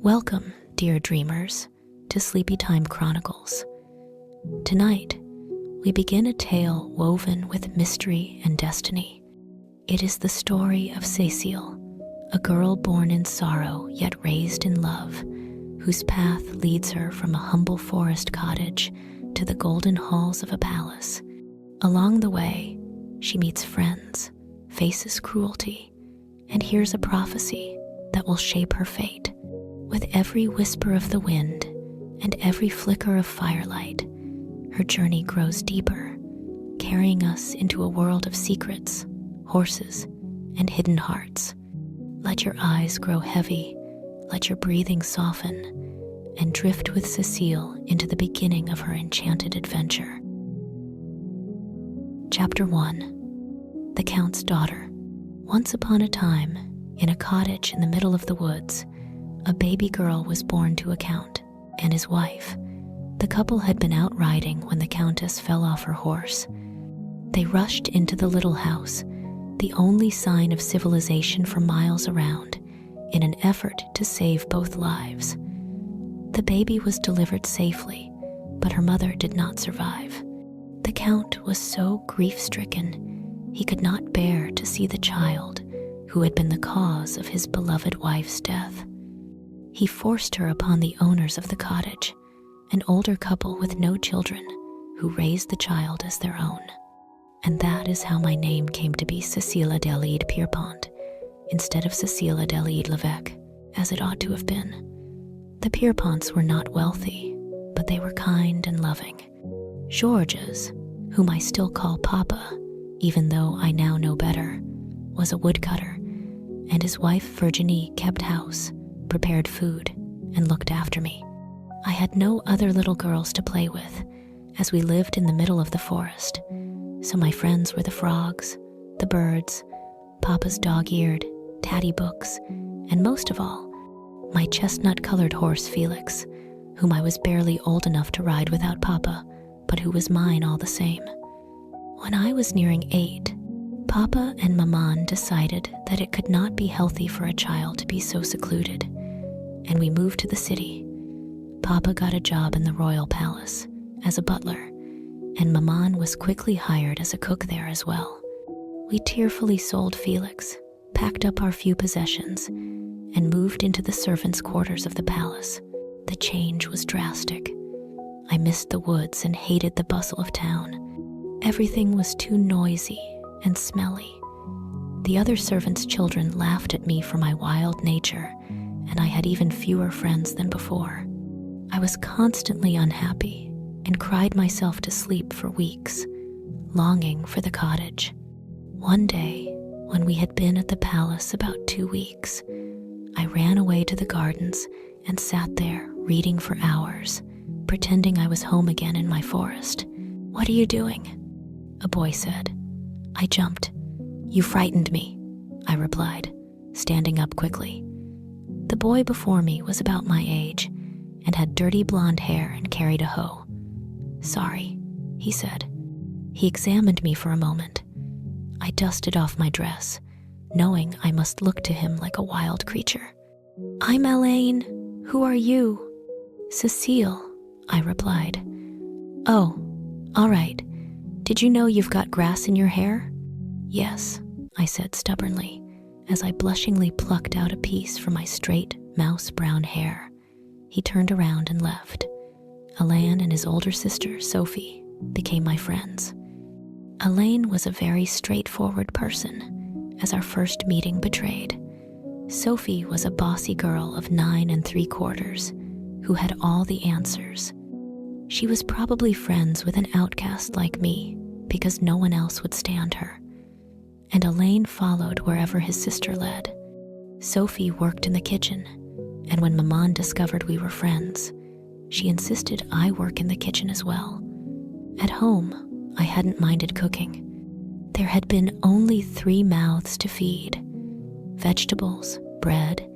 Welcome, dear dreamers, to Sleepy Time Chronicles. Tonight, we begin a tale woven with mystery and destiny. It is the story of Cécile, a girl born in sorrow yet raised in love, whose path leads her from a humble forest cottage to the golden halls of a palace. Along the way, she meets friends, faces cruelty, and hears a prophecy that will shape her fate. With every whisper of the wind and every flicker of firelight, her journey grows deeper, carrying us into a world of secrets, horses, and hidden hearts. Let your eyes grow heavy, let your breathing soften, and drift with Cécile into the beginning of her enchanted adventure. Chapter 1. The Count's Daughter. Once upon a time, in a cottage in the middle of the woods, a baby girl was born to a count and his wife. The couple had been out riding when the countess fell off her horse. They rushed into the little house, the only sign of civilization for miles around, in an effort to save both lives. The baby was delivered safely, but her mother did not survive. The count was so grief-stricken, he could not bear to see the child who had been the cause of his beloved wife's death. He forced her upon the owners of the cottage, an older couple with no children, who raised the child as their own. And that is how my name came to be Cécile Adélaïde Pierpont, instead of Cécile Adélaïde Lévesque, as it ought to have been. The Pierponts were not wealthy, but they were kind and loving. Georges, whom I still call Papa, even though I now know better, was a woodcutter, and his wife Virginie kept house, prepared food, and looked after me. I had no other little girls to play with, as we lived in the middle of the forest, so my friends were the frogs, the birds, Papa's dog-eared, tatty books, and most of all, my chestnut-colored horse Felix, whom I was barely old enough to ride without Papa, but who was mine all the same. When I was nearing 8, Papa and Maman decided that it could not be healthy for a child to be so secluded, and we moved to the city. Papa got a job in the royal palace as a butler, and Maman was quickly hired as a cook there as well. We tearfully sold Felix, packed up our few possessions, and moved into the servants' quarters of the palace. The change was drastic. I missed the woods and hated the bustle of town. Everything was too noisy and smelly. The other servants' children laughed at me for my wild nature, and I had even fewer friends than before. I was constantly unhappy and cried myself to sleep for weeks, longing for the cottage. One day, when we had been at the palace about 2 weeks, I ran away to the gardens and sat there reading for hours, pretending I was home again in my forest. "What are you doing?" a boy said. I jumped. "You frightened me," I replied, standing up quickly. The boy before me was about my age and had dirty blonde hair and carried a hoe. "Sorry," he said. He examined me for a moment. I dusted off my dress, knowing I must look to him like a wild creature. "I'm Elaine. Who are you?" "Cécile," I replied. "Oh, all right. Did you know you've got grass in your hair?" "Yes," I said stubbornly, as I blushingly plucked out a piece from my straight, mouse-brown hair. He turned around and left. Alain and his older sister, Sophie, became my friends. Alain was a very straightforward person, as our first meeting betrayed. Sophie was a bossy girl of 9 3/4, who had all the answers. She was probably friends with an outcast like me, because no one else would stand her. And Alain followed wherever his sister led. Sophie worked in the kitchen, and when Maman discovered we were friends, she insisted I work in the kitchen as well. At home, I hadn't minded cooking. There had been only 3 mouths to feed. Vegetables, bread,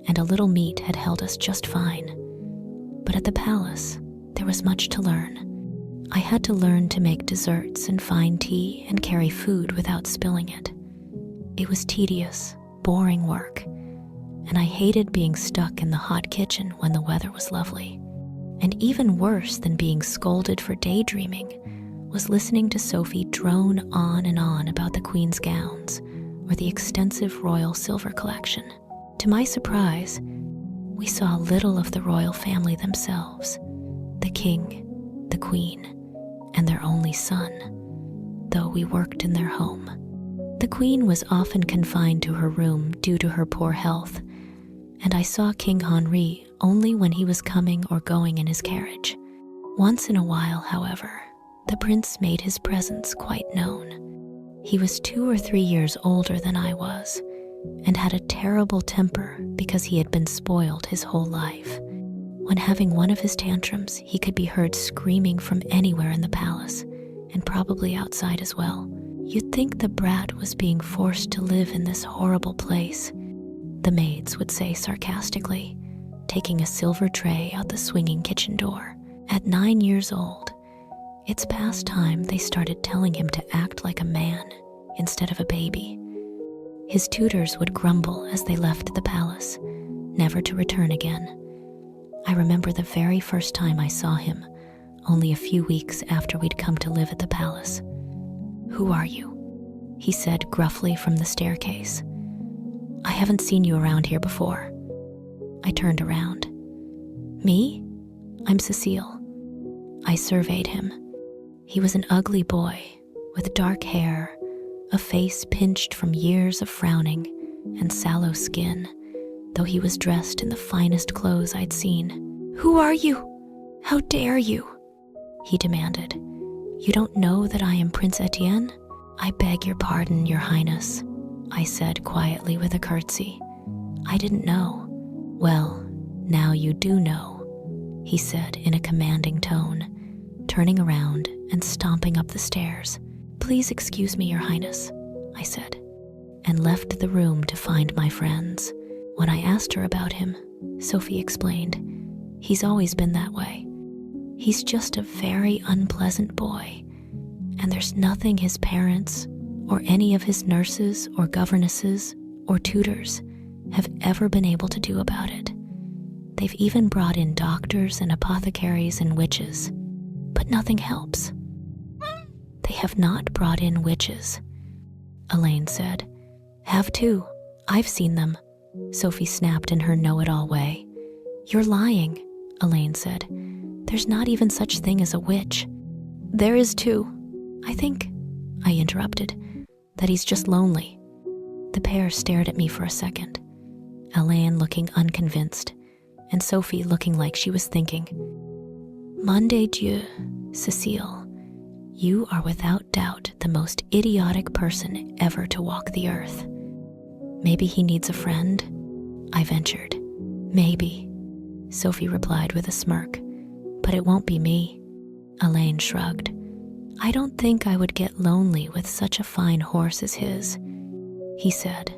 and a little meat had held us just fine. But at the palace, there was much to learn. I had to learn to make desserts and fine tea and carry food without spilling it. It was tedious, boring work, and I hated being stuck in the hot kitchen when the weather was lovely. And even worse than being scolded for daydreaming was listening to Sophie drone on and on about the Queen's gowns or the extensive royal silver collection. To my surprise, we saw little of the royal family themselves, the king, the queen, and their only son, though we worked in their home. The queen was often confined to her room due to her poor health, and I saw King Henri only when he was coming or going in his carriage. Once in a while, however, the prince made his presence quite known. He was 2 or 3 years older than I was, and had a terrible temper because he had been spoiled his whole life. When having one of his tantrums, he could be heard screaming from anywhere in the palace, and probably outside as well. You'd think the brat was being forced to live in this horrible place, the maids would say sarcastically, taking a silver tray out the swinging kitchen door. At 9 years old, it's past time they started telling him to act like a man instead of a baby. His tutors would grumble as they left the palace, never to return again. I remember the very first time I saw him, only a few weeks after we'd come to live at the palace. "Who are you?" he said gruffly from the staircase. "I haven't seen you around here before." I turned around. "Me? I'm Cécile." I surveyed him. He was an ugly boy with dark hair, a face pinched from years of frowning, and sallow skin, though he was dressed in the finest clothes I'd seen. "Who are you? How dare you?" he demanded. "You don't know that I am Prince Étienne?" "I beg your pardon, Your Highness," I said quietly with a curtsy. "I didn't know." "Well, now you do know," he said in a commanding tone, turning around and stomping up the stairs. "Please excuse me, Your Highness," I said, and left the room to find my friends. When I asked her about him, Sophie explained, "He's always been that way. He's just a very unpleasant boy, and there's nothing his parents or any of his nurses or governesses or tutors have ever been able to do about it. They've even brought in doctors and apothecaries and witches, but nothing helps." "They have not brought in witches," Elaine said. "Have too. I've seen them," Sophie snapped in her know-it-all way. "You're lying," Elaine said. "There's not even such thing as a witch." "There is too. I think," I interrupted, "that he's just lonely." The pair stared at me for a second, Elaine looking unconvinced, and Sophie looking like she was thinking. "Mon Dieu, Cécile, you are without doubt the most idiotic person ever to walk the earth." "Maybe he needs a friend," I ventured. "Maybe," Sophie replied with a smirk, "but it won't be me." Elaine shrugged. "I don't think I would get lonely with such a fine horse as his," he said.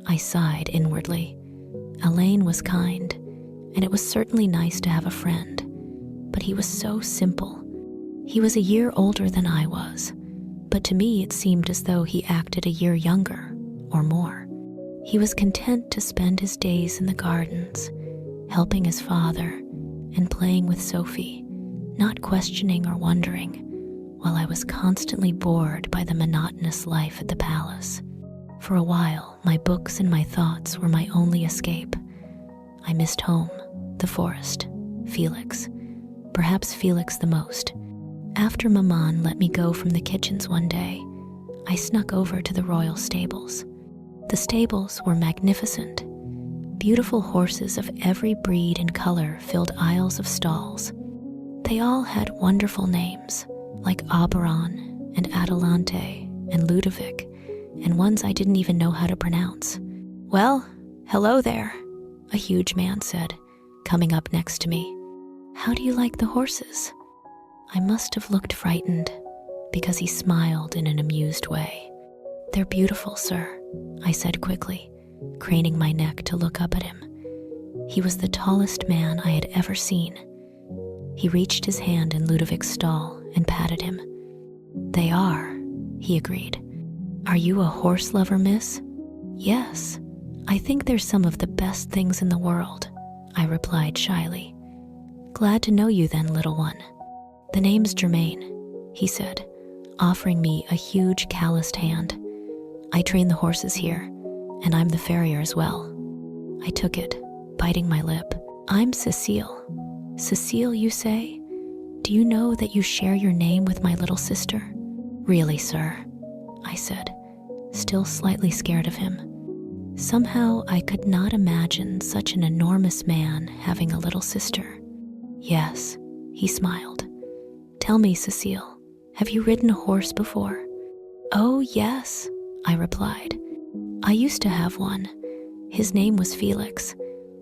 I sighed inwardly. Elaine was kind, and it was certainly nice to have a friend, but he was so simple. He was a year older than I was, but to me it seemed as though he acted a year younger, or more. He was content to spend his days in the gardens, helping his father, and playing with Sophie, not questioning or wondering, while I was constantly bored by the monotonous life at the palace. For a while, my books and my thoughts were my only escape. I missed home, the forest, Felix, perhaps Felix the most. After Maman let me go from the kitchens one day, I snuck over to the royal stables. The stables were magnificent. Beautiful horses of every breed and color filled aisles of stalls. They all had wonderful names, like Oberon and Adelante and Ludovic, and ones I didn't even know how to pronounce. "Well, hello there," a huge man said, coming up next to me. "How do you like the horses?" I must have looked frightened, because he smiled in an amused way. "They're beautiful, sir," I said quickly, craning my neck to look up at him. He was the tallest man I had ever seen. He reached his hand in Ludovic's stall and patted him. "They are," he agreed. "Are you a horse lover, miss?" "Yes," I think they're some of the best things in the world, I replied shyly. Glad to know you then, little one. The name's Germain, he said, offering me a huge calloused hand. I train the horses here, and I'm the farrier as well. I took it, biting my lip. I'm Cécile. Cécile, you say? Do you know that you share your name with my little sister? Really, sir, I said, still slightly scared of him. Somehow I could not imagine such an enormous man having a little sister. Yes, he smiled. Tell me, Cécile, have you ridden a horse before? Oh, yes, I replied. I used to have one. His name was Felix,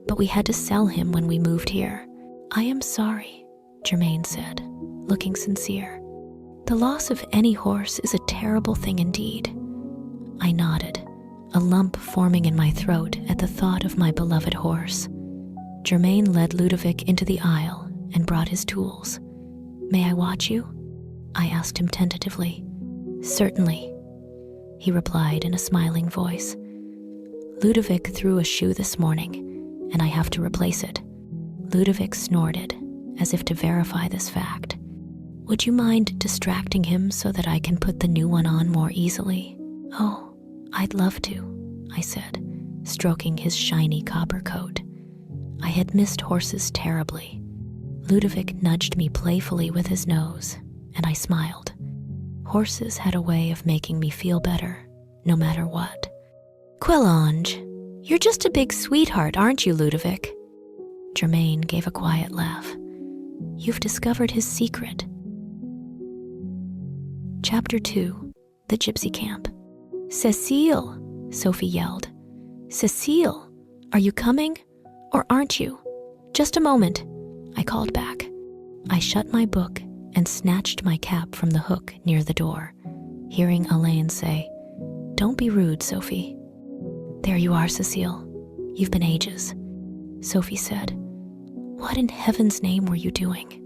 but we had to sell him when we moved here. I am sorry, Germain said, looking sincere. The loss of any horse is a terrible thing indeed. I nodded, a lump forming in my throat at the thought of my beloved horse. Germain led Ludovic into the aisle and brought his tools. May I watch you? I asked him tentatively. Certainly, he replied in a smiling voice. Ludovic threw a shoe this morning, and I have to replace it. Ludovic snorted, as if to verify this fact. Would you mind distracting him so that I can put the new one on more easily? Oh, I'd love to, I said, stroking his shiny copper coat. I had missed horses terribly. Ludovic nudged me playfully with his nose, and I smiled. Horses had a way of making me feel better, no matter what. Quelange, you're just a big sweetheart, aren't you, Ludovic? Germain gave a quiet laugh. You've discovered his secret. Chapter 2, The Gypsy Camp. Cécile, Sophie yelled. Cécile, are you coming? Or aren't you? Just a moment, I called back. I shut my book and snatched my cap from the hook near the door, hearing Alain say, Don't be rude, Sophie. There you are, Cécile. You've been ages, Sophie said. What in heaven's name were you doing?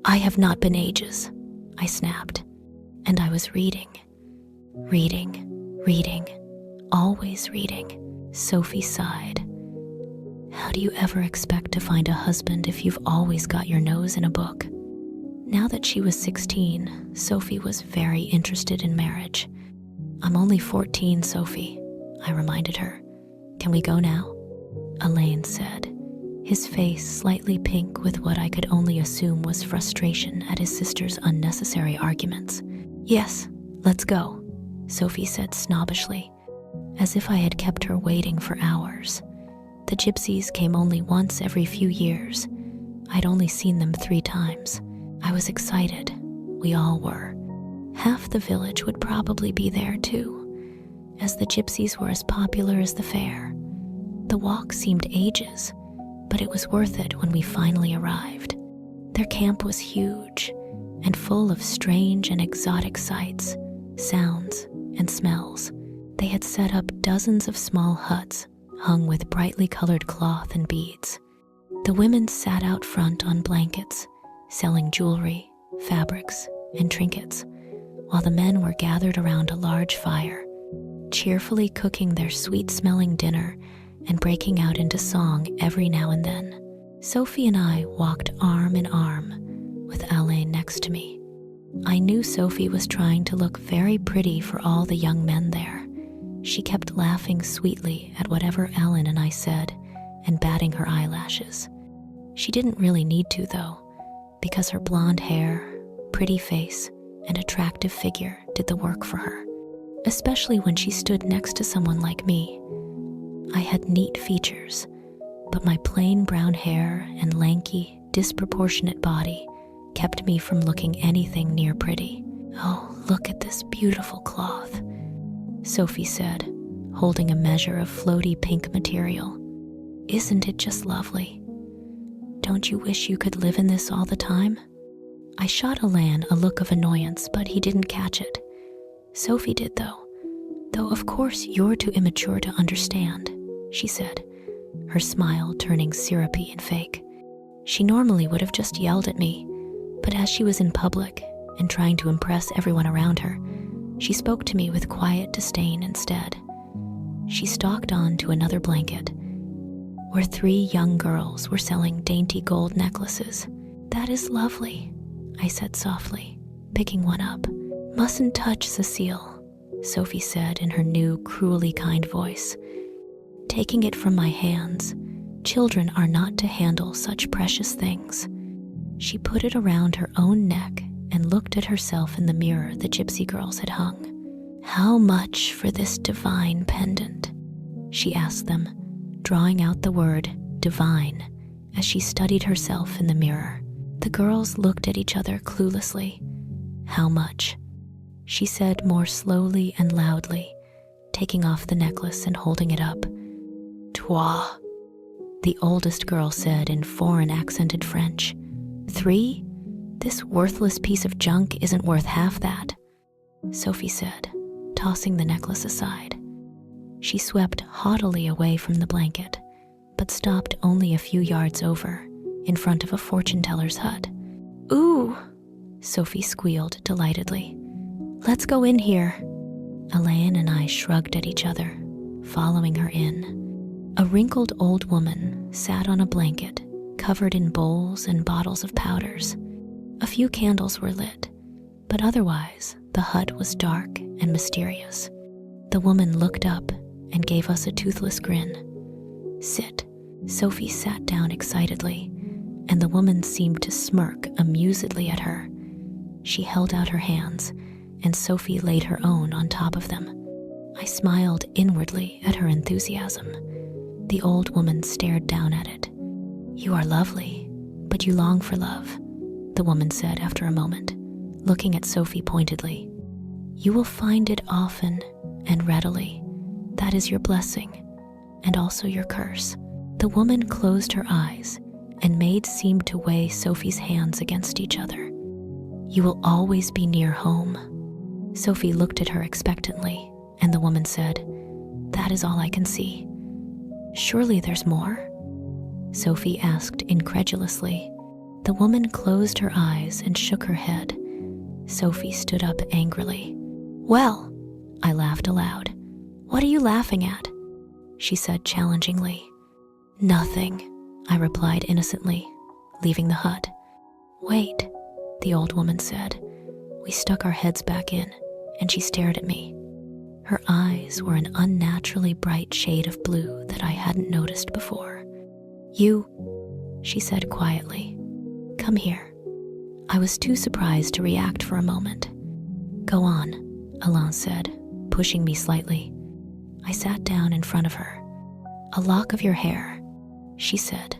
I have not been ages, I snapped. And I was reading, always reading, Sophie sighed. How do you ever expect to find a husband if you've always got your nose in a book? Now that she was 16, Sophie was very interested in marriage. I'm only 14, Sophie, I reminded her. Can we go now? Alain said, his face slightly pink with what I could only assume was frustration at his sister's unnecessary arguments. Yes, let's go, Sophie said snobbishly, as if I had kept her waiting for hours. The gypsies came only once every few years. I'd only seen them 3 times. I was excited. We all were. Half the village would probably be there too, as the gypsies were as popular as the fair. The walk seemed ages, but it was worth it when we finally arrived. Their camp was huge and full of strange and exotic sights, sounds, and smells. They had set up dozens of small huts hung with brightly colored cloth and beads. The women sat out front on blankets, selling jewelry, fabrics, and trinkets, while the men were gathered around a large fire, cheerfully cooking their sweet-smelling dinner and breaking out into song every now and then. Sophie and I walked arm in arm, with Alain next to me. I knew Sophie was trying to look very pretty for all the young men there. She kept laughing sweetly at whatever Alain and I said and batting her eyelashes. She didn't really need to, though, because her blonde hair, pretty face, and attractive figure did the work for her, especially when she stood next to someone like me. I had neat features, but my plain brown hair and lanky, disproportionate body kept me from looking anything near pretty. Oh, look at this beautiful cloth, Sophie said, holding a measure of floaty pink material. Isn't it just lovely? Don't you wish you could live in this all the time? I shot Alain a look of annoyance, but he didn't catch it. Sophie did, though. Though of course you're too immature to understand, she said, her smile turning syrupy and fake. She normally would have just yelled at me, but as she was in public and trying to impress everyone around her, she spoke to me with quiet disdain instead. She stalked on to another blanket, where 3 young girls were selling dainty gold necklaces. "That is lovely," I said softly, picking one up. "Mustn't touch, Cécile," Sophie said in her new, cruelly kind voice. Taking it from my hands, children are not to handle such precious things. She put it around her own neck and looked at herself in the mirror the gypsy girls had hung. "How much for this divine pendant?" she asked them, drawing out the word divine as she studied herself in the mirror. The girls looked at each other cluelessly. "How much?" she said more slowly and loudly, taking off the necklace and holding it up. "Trois," the oldest girl said in foreign accented French. "3? This worthless piece of junk isn't worth half that," Sophie said, tossing the necklace aside. She swept haughtily away from the blanket, but stopped only a few yards over, in front of a fortune-teller's hut. "Ooh," Sophie squealed delightedly. "Let's go in here." Elaine and I shrugged at each other, following her in. A wrinkled old woman sat on a blanket, covered in bowls and bottles of powders. A few candles were lit, but otherwise the hut was dark and mysterious. The woman looked up and gave us a toothless grin. "Sit." Sophie sat down excitedly, and the woman seemed to smirk amusedly at her. She held out her hands, and Sophie laid her own on top of them. I smiled inwardly at her enthusiasm. The old woman stared down at it. "You are lovely, but you long for love," the woman said after a moment, looking at Sophie pointedly. "You will find it often and readily. That is your blessing, and also your curse." The woman closed her eyes and made seem to weigh Sophie's hands against each other. "You will always be near home." Sophie looked at her expectantly, and the woman said, "That is all I can see." "Surely there's more?" Sophie asked incredulously. The woman closed her eyes and shook her head. Sophie stood up angrily. "Well," I laughed aloud. "What are you laughing at?" she said challengingly. "Nothing," I replied innocently, leaving the hut. "Wait," the old woman said. We stuck our heads back in, and she stared at me. Her eyes were an unnaturally bright shade of blue that I hadn't noticed before. "You," she said quietly. "Come here." I was too surprised to react for a moment. "Go on," Alain said, pushing me slightly. I sat down in front of her. "A lock of your hair," she said,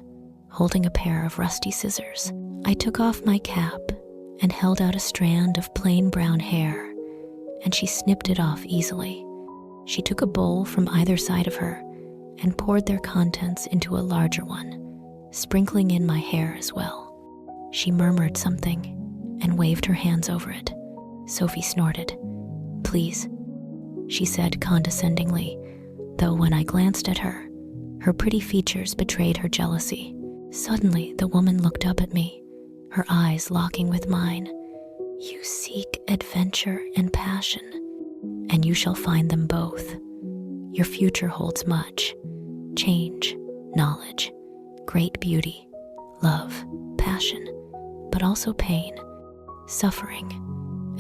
holding a pair of rusty scissors. I took off my cap and held out a strand of plain brown hair, and she snipped it off easily. She took a bowl from either side of her and poured their contents into a larger one, sprinkling in my hair as well. She murmured something and waved her hands over it. Sophie snorted. "Please," she said condescendingly, though when I glanced at her, her pretty features betrayed her jealousy. Suddenly, the woman looked up at me, her eyes locking with mine. "You seek adventure and passion, and you shall find them both. Your future holds much: change, knowledge, great beauty, love, passion, but also pain, suffering.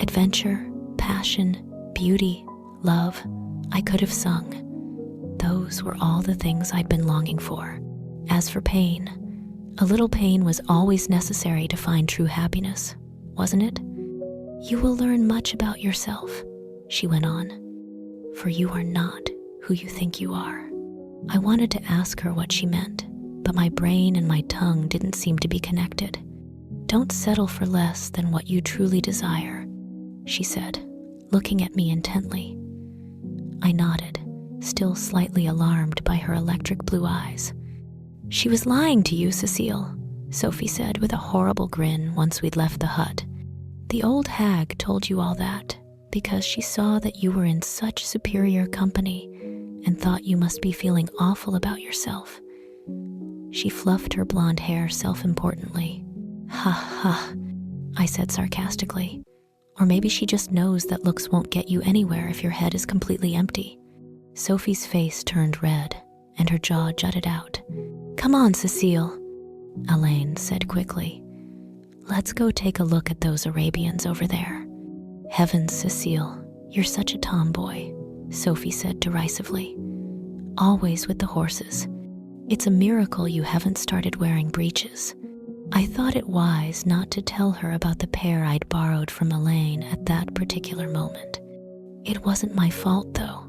Adventure, passion, beauty, love." I could have sung. Those were all the things I'd been longing for. As for pain, a little pain was always necessary to find true happiness, wasn't it? "You will learn much about yourself," she went on, "for you are not who you think you are." I wanted to ask her what she meant, but my brain and my tongue didn't seem to be connected. "Don't settle for less than what you truly desire," she said, looking at me intently. I nodded, still slightly alarmed by her electric blue eyes. "She was lying to you, Cécile," Sophie said with a horrible grin once we'd left the hut. "The old hag told you all that because she saw that you were in such superior company and thought you must be feeling awful about yourself." She fluffed her blonde hair self-importantly. "Ha ha," I said sarcastically. "Or maybe she just knows that looks won't get you anywhere if your head is completely empty." Sophie's face turned red, and her jaw jutted out. "Come on, Cécile," Elaine said quickly. "Let's go take a look at those Arabians over there." "Heavens, Cécile, you're such a tomboy," Sophie said derisively. "Always with the horses. It's a miracle you haven't started wearing breeches." I thought it wise not to tell her about the pair I'd borrowed from Elaine at that particular moment. It wasn't my fault, though.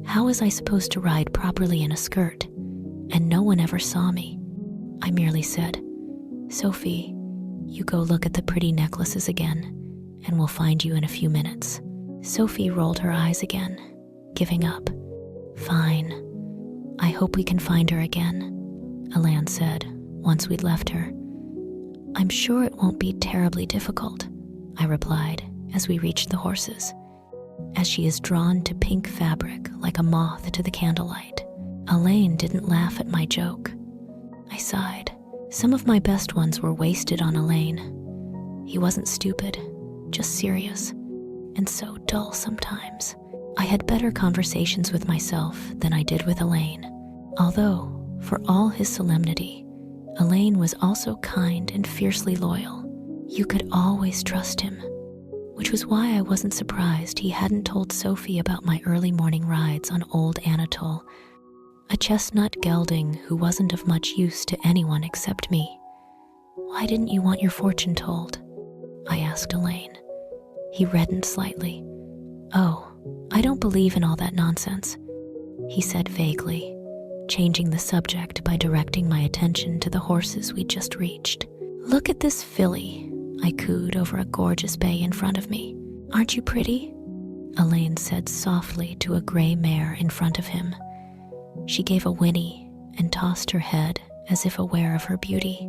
How was I supposed to ride properly in a skirt? And no one ever saw me. I merely said, "Sophie, you go look at the pretty necklaces again, and we'll find you in a few minutes." Sophie rolled her eyes again, giving up. "Fine. I hope we can find her again," Elaine said once we'd left her. "I'm sure it won't be terribly difficult," I replied as we reached the horses. "As she is drawn to pink fabric like a moth to the candlelight." Elaine didn't laugh at my joke. I sighed. Some of my best ones were wasted on Elaine. He wasn't stupid, just serious, and so dull sometimes. I had better conversations with myself than I did with Elaine. Although, for all his solemnity, Elaine was also kind and fiercely loyal. You could always trust him, which was why I wasn't surprised he hadn't told Sophie about my early morning rides on old Anatole, a chestnut gelding who wasn't of much use to anyone except me. "Why didn't you want your fortune told?" I asked Elaine. He reddened slightly. "Oh, I don't believe in all that nonsense," he said vaguely, changing the subject by directing my attention to the horses we'd just reached. "Look at this filly," I cooed over a gorgeous bay in front of me. "Aren't you pretty?" Elaine said softly to a gray mare in front of him. She gave a whinny and tossed her head as if aware of her beauty.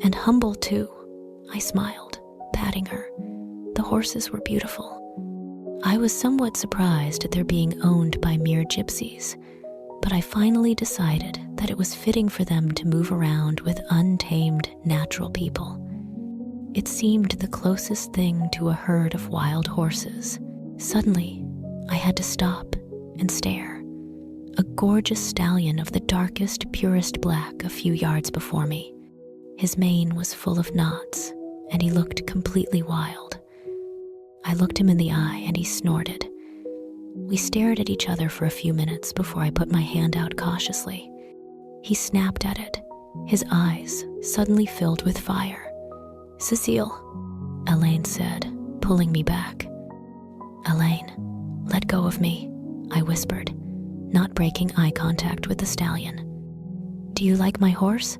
"And humble too," I smiled, patting her. The horses were beautiful. I was somewhat surprised at their being owned by mere gypsies, but I finally decided that it was fitting for them to move around with untamed, natural people. It seemed the closest thing to a herd of wild horses. Suddenly, I had to stop and stare. A gorgeous stallion of the darkest, purest black a few yards before me. His mane was full of knots, and he looked completely wild. I looked him in the eye, and he snorted. We stared at each other for a few minutes before I put my hand out cautiously. He snapped at it, his eyes suddenly filled with fire. "Cécile," Elaine said, pulling me back. "Elaine, let go of me," I whispered, not breaking eye contact with the stallion. "Do you like my horse?"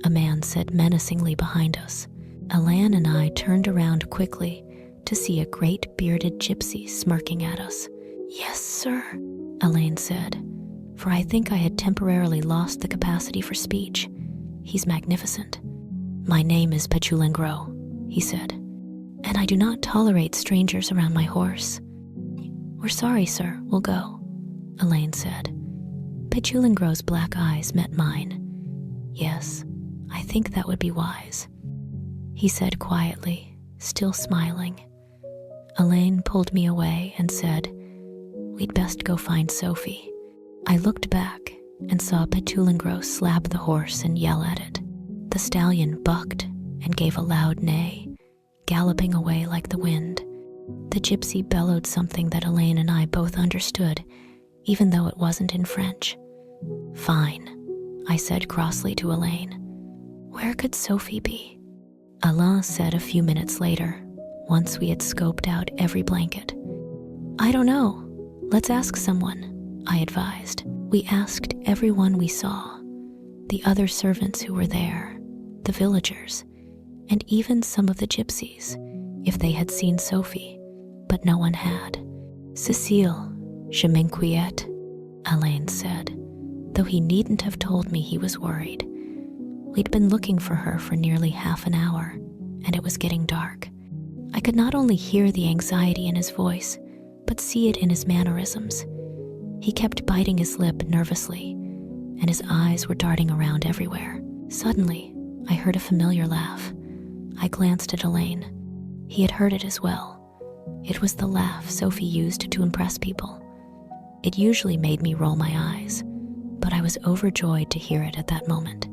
a man said menacingly behind us. Elaine and I turned around quickly to see a great bearded gypsy smirking at us. "Yes, sir," Elaine said, for I think I had temporarily lost the capacity for speech. "He's magnificent." "My name is Langlois," he said, "and I do not tolerate strangers around my horse." "We're sorry, sir, we'll go," Elaine said. Langlois' black eyes met mine. "Yes, I think that would be wise," he said quietly, still smiling. Elaine pulled me away and said, "We'd best go find Sophie." I looked back and saw Langlois slap the horse and yell at it. The stallion bucked and gave a loud neigh, galloping away like the wind. The gypsy bellowed something that Elaine and I both understood, even though it wasn't in French. "Fine," I said crossly to Elaine. "Where could Sophie be?" Alain said a few minutes later, once we had scoped out every blanket. "I don't know. Let's ask someone," I advised. We asked everyone we saw, the other servants who were there, the villagers, and even some of the gypsies, if they had seen Sophie, but no one had. "Cécile, je m'inquiète," Elaine said, though he needn't have told me he was worried. We'd been looking for her for nearly half an hour, and it was getting dark. I could not only hear the anxiety in his voice, but see it in his mannerisms. He kept biting his lip nervously, and his eyes were darting around everywhere. Suddenly, I heard a familiar laugh. I glanced at Elaine. He had heard it as well. It was the laugh Sophie used to impress people. It usually made me roll my eyes, but I was overjoyed to hear it at that moment.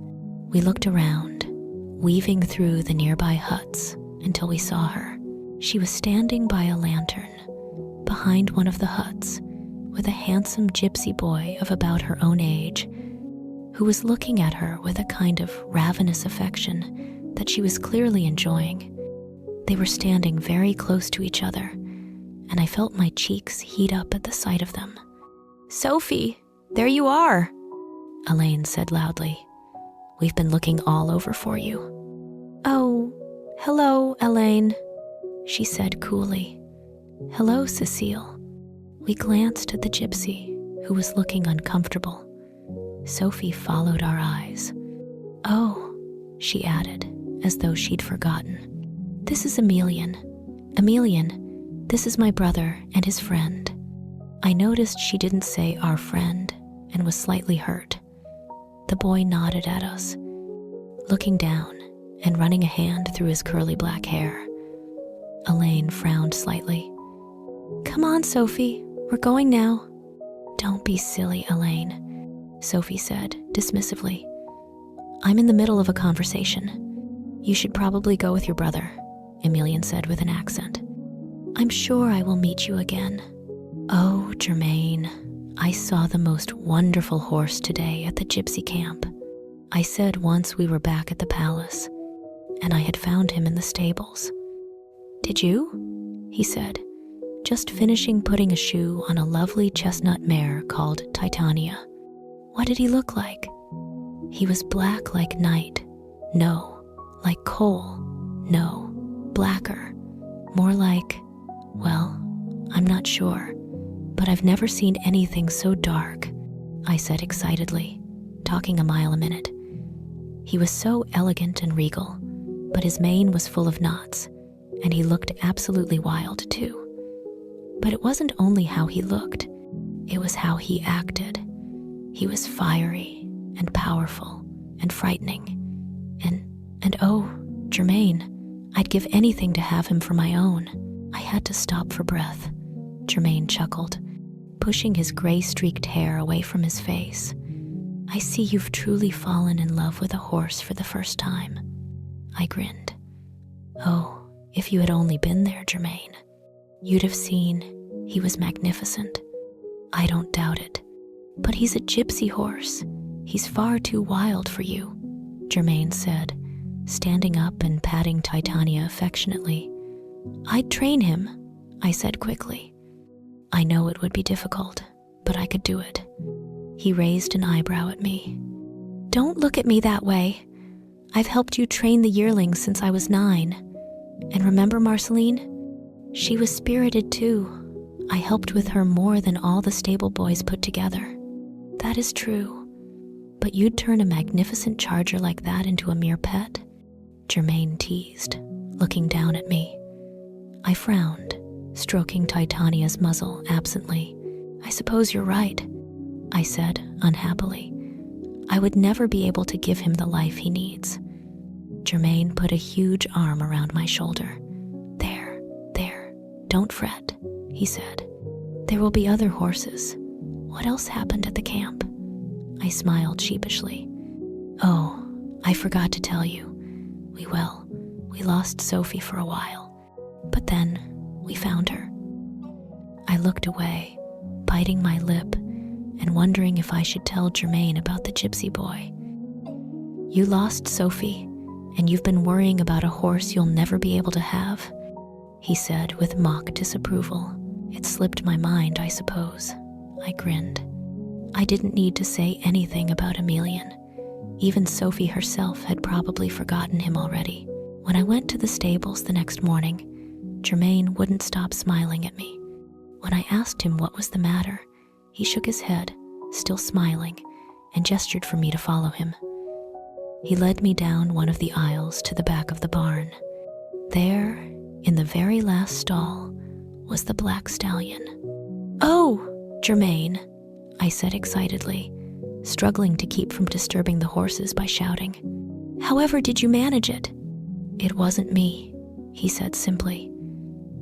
We looked around, weaving through the nearby huts until we saw her. She was standing by a lantern behind one of the huts with a handsome gypsy boy of about her own age who was looking at her with a kind of ravenous affection that she was clearly enjoying. They were standing very close to each other, and I felt my cheeks heat up at the sight of them. "Sophie, there you are," Elaine said loudly. "We've been looking all over for you." "Oh, hello, Elaine," she said coolly. "Hello, Cécile." We glanced at the gypsy, who was looking uncomfortable. Sophie followed our eyes. "Oh," she added, as though she'd forgotten. "This is Emilian. Emilian, this is my brother and his friend." I noticed she didn't say "our friend" and was slightly hurt. The boy nodded at us, looking down and running a hand through his curly black hair. Elaine frowned slightly. "Come on, Sophie, we're going now." "Don't be silly, Elaine," Sophie said dismissively. "I'm in the middle of a conversation. You should probably go with your brother," Emilian said with an accent. "I'm sure I will meet you again." "Oh, Germaine, I saw the most wonderful horse today at the gypsy camp," I said once we were back at the palace, and I had found him in the stables. "Did you?" he said, just finishing putting a shoe on a lovely chestnut mare called Titania. "What did he look like?" "He was black like night. No, like coal. No, blacker. More like, well, I'm not sure, but I've never seen anything so dark," I said excitedly, talking a mile a minute. He was so elegant and regal, but his mane was full of knots, and he looked absolutely wild too. But it wasn't only how he looked, it was how he acted. He was fiery and powerful and frightening. And oh, Germaine, I'd give anything to have him for my own. I had to stop for breath. Germaine chuckled, pushing his gray-streaked hair away from his face. "I see you've truly fallen in love with a horse for the first time." I grinned. "Oh, if you had only been there, Germaine, you'd have seen he was magnificent." "I don't doubt it. But he's a gypsy horse. He's far too wild for you," Germaine said, standing up and patting Titania affectionately. "I'd train him," I said quickly. "I know it would be difficult, but I could do it." He raised an eyebrow at me. "Don't look at me that way. I've helped you train the yearlings since I was 9. And remember Marceline? She was spirited too. I helped with her more than all the stable boys put together." "That is true. But you'd turn a magnificent charger like that into a mere pet?" Germaine teased, looking down at me. I frowned, stroking Titania's muzzle absently. "I suppose you're right," I said unhappily. "I would never be able to give him the life he needs." Germaine put a huge arm around my shoulder. There, don't fret," he said. "There will be other horses. What else happened at the camp?" I smiled sheepishly. "Oh, I forgot to tell you. We lost Sophie for a while, but then we found her." I looked away, biting my lip and wondering if I should tell Germaine about the gypsy boy. "You lost Sophie, and you've been worrying about a horse you'll never be able to have," he said with mock disapproval. It slipped my mind, I suppose. I grinned. I didn't need to say anything about Emilian. Even Sophie herself had probably forgotten him already. When I went to the stables the next morning, Germaine wouldn't stop smiling at me. When I asked him what was the matter, he shook his head, still smiling, and gestured for me to follow him. He led me down one of the aisles to the back of the barn. There, in the very last stall, was the black stallion. "Oh, Germaine," I said excitedly, struggling to keep from disturbing the horses by shouting. "However did you manage it?" "It wasn't me," he said simply.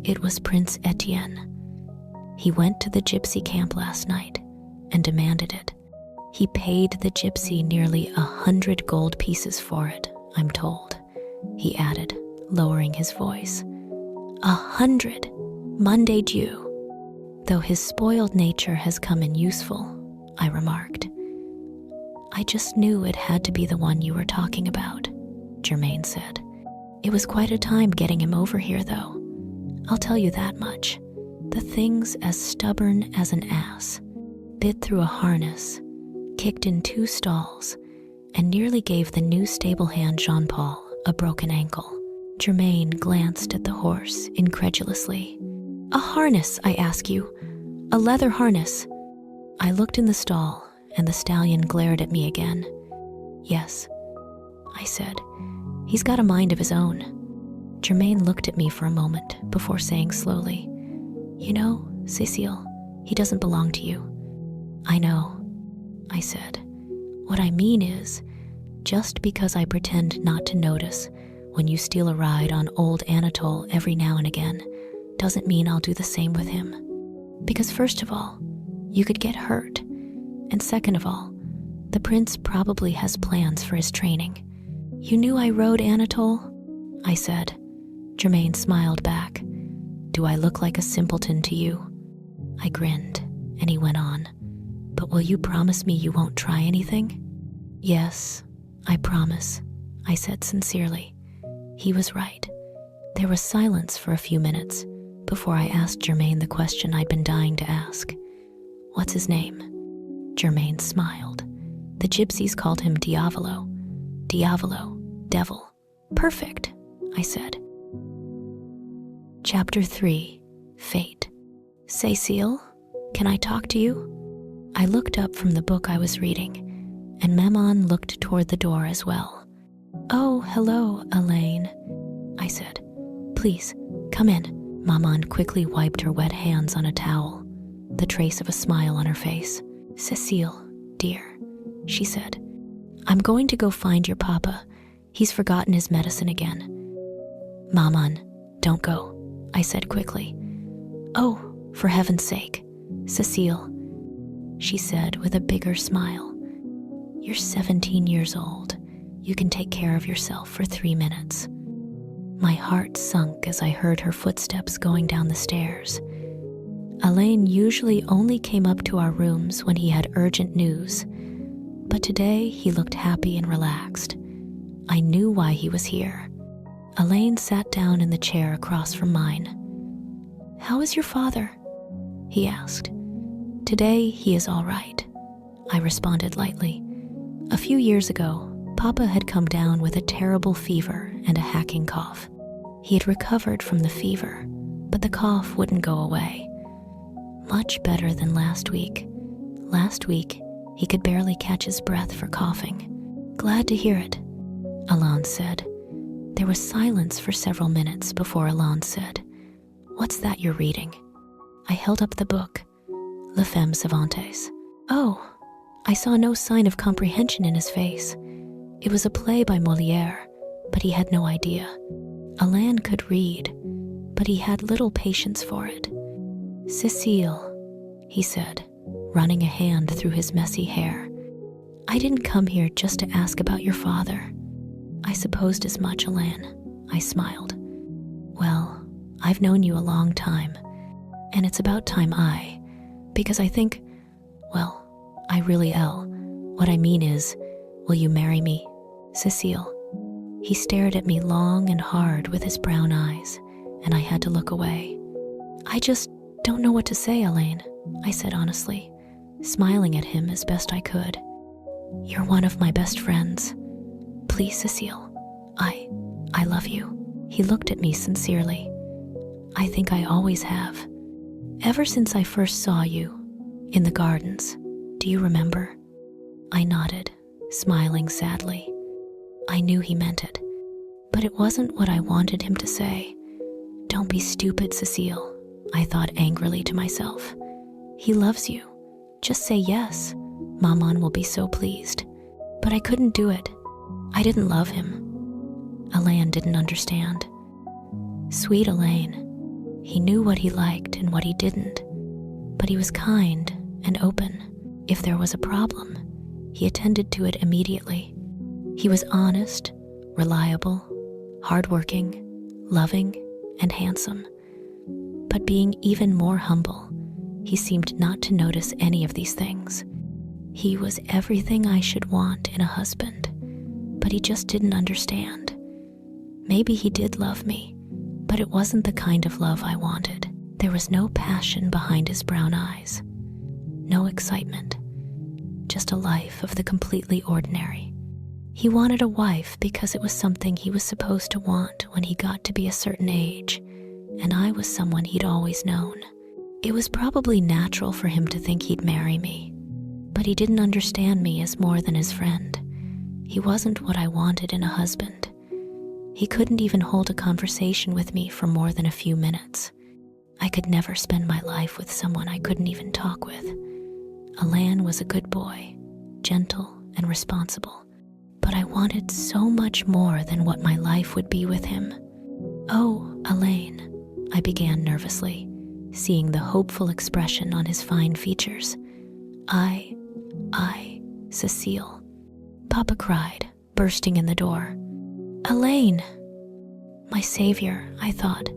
"It was Prince Étienne." He went to the gypsy camp last night and demanded it. He paid the gypsy nearly 100 gold pieces for it, I'm told," he added, lowering his voice. 100! Monday Jew. Though his spoiled nature has come in useful, I remarked. "I just knew it had to be the one you were talking about," Germaine said. "It was quite a time getting him over here, though. I'll tell you that much. The thing's as stubborn as an ass. Bit through a harness, kicked in 2 stalls, and nearly gave the new stable hand Jean-Paul a broken ankle." Germaine glanced at the horse incredulously. "A harness, I ask you. A leather harness." I looked in the stall, and the stallion glared at me again. "Yes," I said. "He's got a mind of his own." Germaine looked at me for a moment before saying slowly, "You know, Cécile, he doesn't belong to you." "I know," I said. "What I mean is, just because I pretend not to notice when you steal a ride on old Anatole every now and again, doesn't mean I'll do the same with him. Because first of all, you could get hurt, and second of all, the prince probably has plans for his training." "You knew I rode Anatole?" I said. Germaine smiled back. "Do I look like a simpleton to you?" I grinned, and he went on. "But will you promise me you won't try anything?" "Yes, I promise," I said sincerely. He was right. There was silence for a few minutes before I asked Germaine the question I'd been dying to ask. "What's his name?" Germaine smiled. "The gypsies called him Diavolo." "Diavolo, devil. Perfect," I said. Chapter 3, Fate. "Cécile, can I talk to you?" I looked up from the book I was reading, and Maman looked toward the door as well. "Oh, hello, Elaine," I said. "Please, come in." Maman quickly wiped her wet hands on a towel, the trace of a smile on her face. "Cécile, dear," she said, "I'm going to go find your papa. He's forgotten his medicine again." "Maman, don't go," I said quickly. "Oh, for heaven's sake, Cécile," she said with a bigger smile. "You're 17 years old. You can take care of yourself for 3 minutes." My heart sunk as I heard her footsteps going down the stairs. Alain usually only came up to our rooms when he had urgent news, but today he looked happy and relaxed. I knew why he was here. Alain sat down in the chair across from mine. "How is your father?" he asked. "Today he is all right," I responded lightly. A few years ago, Papa had come down with a terrible fever and a hacking cough. He had recovered from the fever, but the cough wouldn't go away. Much better than last week. Last week, he could barely catch his breath for coughing. "Glad to hear it," Alain said. There was silence for several minutes before Alain said, "What's that you're reading?" I held up the book, Les Femmes Savantes. "Oh," I saw no sign of comprehension in his face. It was a play by Molière, but he had no idea. Alain could read, but he had little patience for it. "Cécile," he said, running a hand through his messy hair. "I didn't come here just to ask about your father." "I supposed as much, Alain," I smiled. "Well, I've known you a long time, and it's about time because I think, well, I really will. What I mean is, will you marry me, Cécile?" He stared at me long and hard with his brown eyes, and I had to look away. "I just don't know what to say, Alain," I said honestly, smiling at him as best I could. "You're one of my best friends. Please, Cécile, I love you." He looked at me sincerely. "I think I always have. Ever since I first saw you in the gardens. Do you remember?" I nodded, smiling sadly. I knew he meant it, but it wasn't what I wanted him to say. "Don't be stupid, Cécile," I thought angrily to myself. "He loves you. Just say yes. Maman will be so pleased." But I couldn't do it. I didn't love him. Alain didn't understand. Sweet Alain. He knew what he liked and what he didn't. But he was kind and open. If there was a problem, he attended to it immediately. He was honest, reliable, hardworking, loving, and handsome. But being even more humble, he seemed not to notice any of these things. He was everything I should want in a husband, but he just didn't understand. Maybe he did love me, but it wasn't the kind of love I wanted. There was no passion behind his brown eyes, no excitement, just a life of the completely ordinary. He wanted a wife because it was something he was supposed to want when he got to be a certain age, and I was someone he'd always known. It was probably natural for him to think he'd marry me, but he didn't understand me as more than his friend. He wasn't what I wanted in a husband. He couldn't even hold a conversation with me for more than a few minutes. I could never spend my life with someone I couldn't even talk with. Alain was a good boy, gentle and responsible, but I wanted so much more than what my life would be with him. "Oh, Alain," I began nervously, seeing the hopeful expression on his fine features. I, Cécile," Papa cried, bursting in the door. "Alain!" My savior, I thought,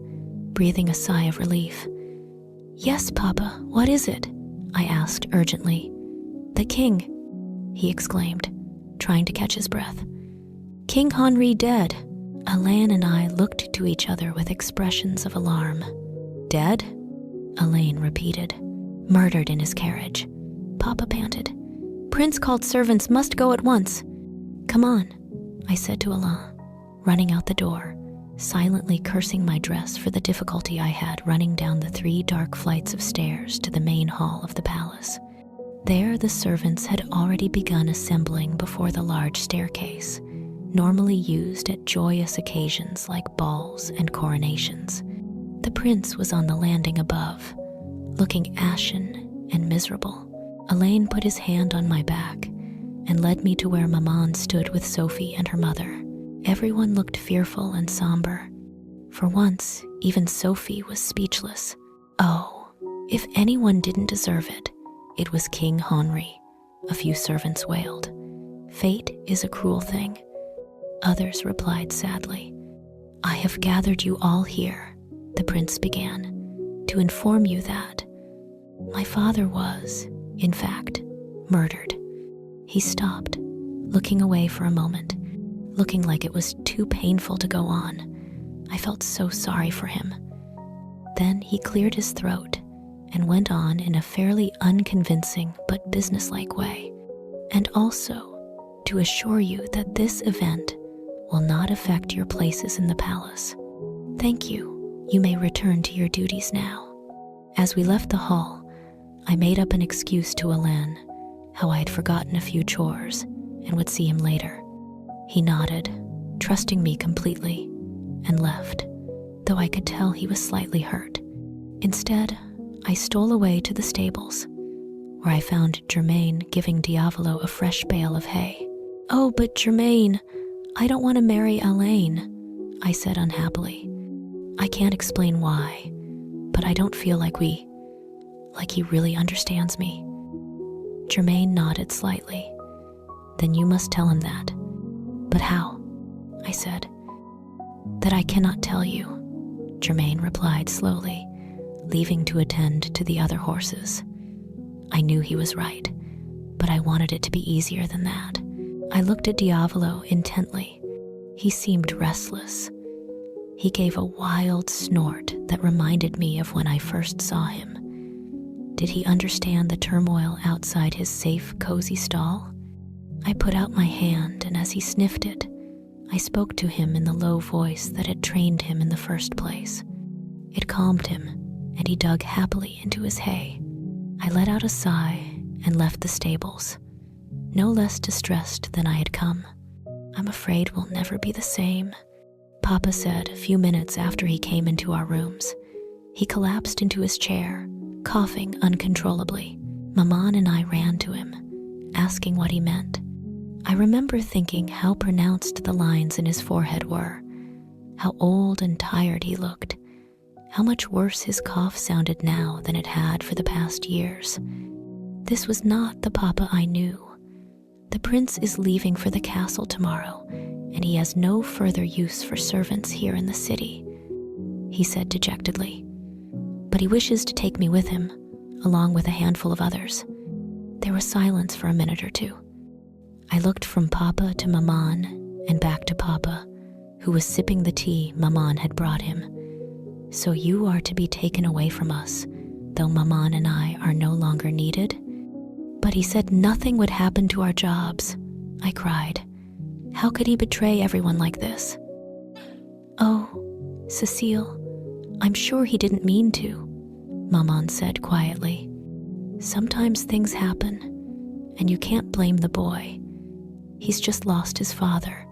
breathing a sigh of relief. "Yes, Papa, what is it?" I asked urgently. "The king," he exclaimed, trying to catch his breath. "King Henri dead." Alain and I looked to each other with expressions of alarm. "Dead?" Alain repeated. "Murdered in his carriage," Papa panted. "Prince called servants must go at once." "Come on," I said to Alain, running out the door, silently cursing my dress for the difficulty I had running down the 3 dark flights of stairs to the main hall of the palace. There the servants had already begun assembling before the large staircase, normally used at joyous occasions like balls and coronations. The prince was on the landing above, looking ashen and miserable. Alain put his hand on my back and led me to where Maman stood with Sophie and her mother. Everyone looked fearful and somber. For once, even Sophie was speechless. Oh, if anyone didn't deserve it, it was King Henri, a few servants wailed. "Fate is a cruel thing." Others replied sadly. "I have gathered you all here," the prince began, "to inform you that my father was, in fact, murdered." He stopped, looking away for a moment, looking like it was too painful to go on. I felt so sorry for him. Then he cleared his throat and went on in a fairly unconvincing but businesslike way. "And also, to assure you that this event will not affect your places in the palace. Thank you. You may return to your duties now." As we left the hall, I made up an excuse to Alain, how I had forgotten a few chores and would see him later. He nodded, trusting me completely, and left, though I could tell he was slightly hurt. Instead, I stole away to the stables, where I found Germaine giving Diavolo a fresh bale of hay. "Oh, but Germaine, I don't want to marry Alain," I said unhappily. "I can't explain why, but I don't feel like he really understands me." Germaine nodded slightly. "Then you must tell him that." "But how?" I said. "That I cannot tell you," Germaine replied slowly, leaving to attend to the other horses. I knew he was right, but I wanted it to be easier than that. I looked at Diavolo intently. He seemed restless. He gave a wild snort that reminded me of when I first saw him. Did he understand the turmoil outside his safe, cozy stall? I put out my hand, and as he sniffed it, I spoke to him in the low voice that had trained him in the first place. It calmed him, and he dug happily into his hay. I let out a sigh and left the stables, no less distressed than I had come. "I'm afraid we'll never be the same," Papa said a few minutes after he came into our rooms. He collapsed into his chair, coughing uncontrollably. Maman and I ran to him, asking what he meant. I remember thinking how pronounced the lines in his forehead were, how old and tired he looked, how much worse his cough sounded now than it had for the past years. This was not the Papa I knew. The prince is leaving for the castle tomorrow, and he has no further use for servants here in the city, he said dejectedly. But he wishes to take me with him, along with a handful of others. There was silence for a minute or two. I looked from Papa to Maman and back to Papa, who was sipping the tea Maman had brought him. So you are to be taken away from us, though Maman and I are no longer needed? But he said nothing would happen to our jobs, I cried. How could he betray everyone like this? Oh, Cécile, I'm sure he didn't mean to, Maman said quietly. Sometimes things happen, and you can't blame the boy. He's just lost his father,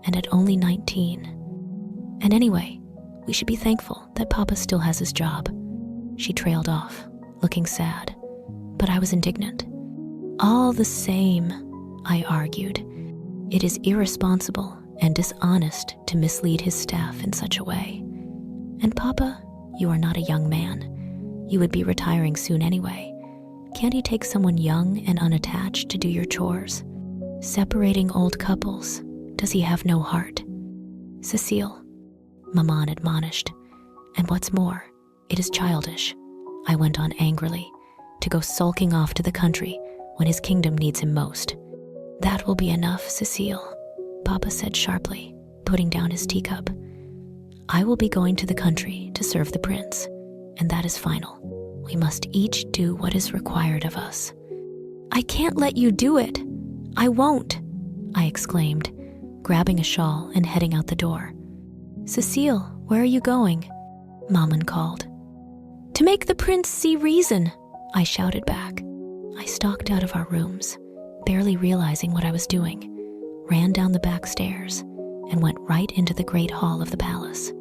and at only 19. And anyway, we should be thankful that Papa still has his job. She trailed off, looking sad, but I was indignant. All the same, I argued, it is irresponsible and dishonest to mislead his staff in such a way. And Papa, you are not a young man. You would be retiring soon anyway. Can't he take someone young and unattached to do your chores? Separating old couples, does he have no heart? Cécile, Maman admonished. And what's more, it is childish, I went on angrily, to go sulking off to the country when his kingdom needs him most. That will be enough, Cécile, Papa said sharply, putting down his teacup. I will be going to the country to serve the prince, and that is final. We must each do what is required of us. I can't let you do it. I won't, I exclaimed, grabbing a shawl and heading out the door. Cécile, where are you going? Maman called. To make the prince see reason, I shouted back. I stalked out of our rooms, barely realizing what I was doing, ran down the back stairs, and went right into the great hall of the palace.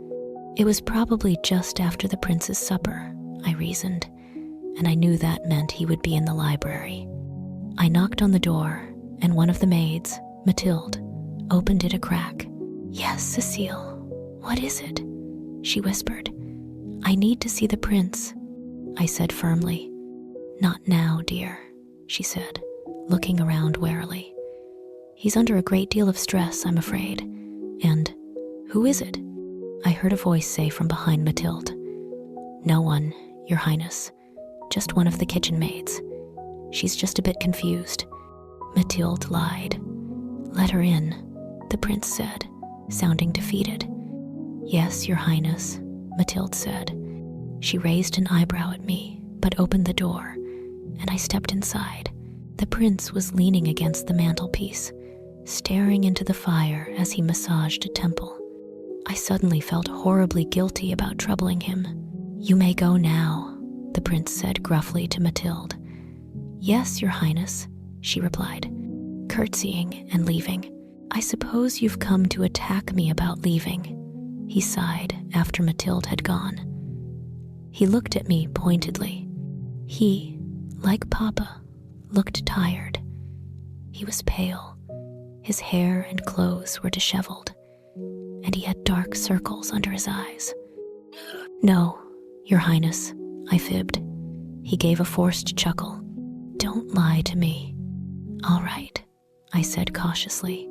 It was probably just after the prince's supper, I reasoned, and I knew that meant he would be in the library. I knocked on the door, and one of the maids, Mathilde, opened it a crack. Yes, Cécile, what is it? She whispered. I need to see the prince, I said firmly. Not now, dear, she said, looking around warily. He's under a great deal of stress, I'm afraid. And who is it? I heard a voice say from behind Mathilde. No one, Your Highness. Just one of the kitchen maids. She's just a bit confused. Mathilde lied. Let her in, the prince said, sounding defeated. Yes, Your Highness, Mathilde said. She raised an eyebrow at me, but opened the door, and I stepped inside. The prince was leaning against the mantelpiece, staring into the fire as he massaged a temple. I suddenly felt horribly guilty about troubling him. You may go now, the prince said gruffly to Mathilde. Yes, Your Highness, she replied, curtsying and leaving. I suppose you've come to attack me about leaving, he sighed after Mathilde had gone. He looked at me pointedly. He, like Papa, looked tired. He was pale. His hair and clothes were disheveled, and he had dark circles under his eyes. No, Your Highness, I fibbed. He gave a forced chuckle. Don't lie to me. All right, I said cautiously.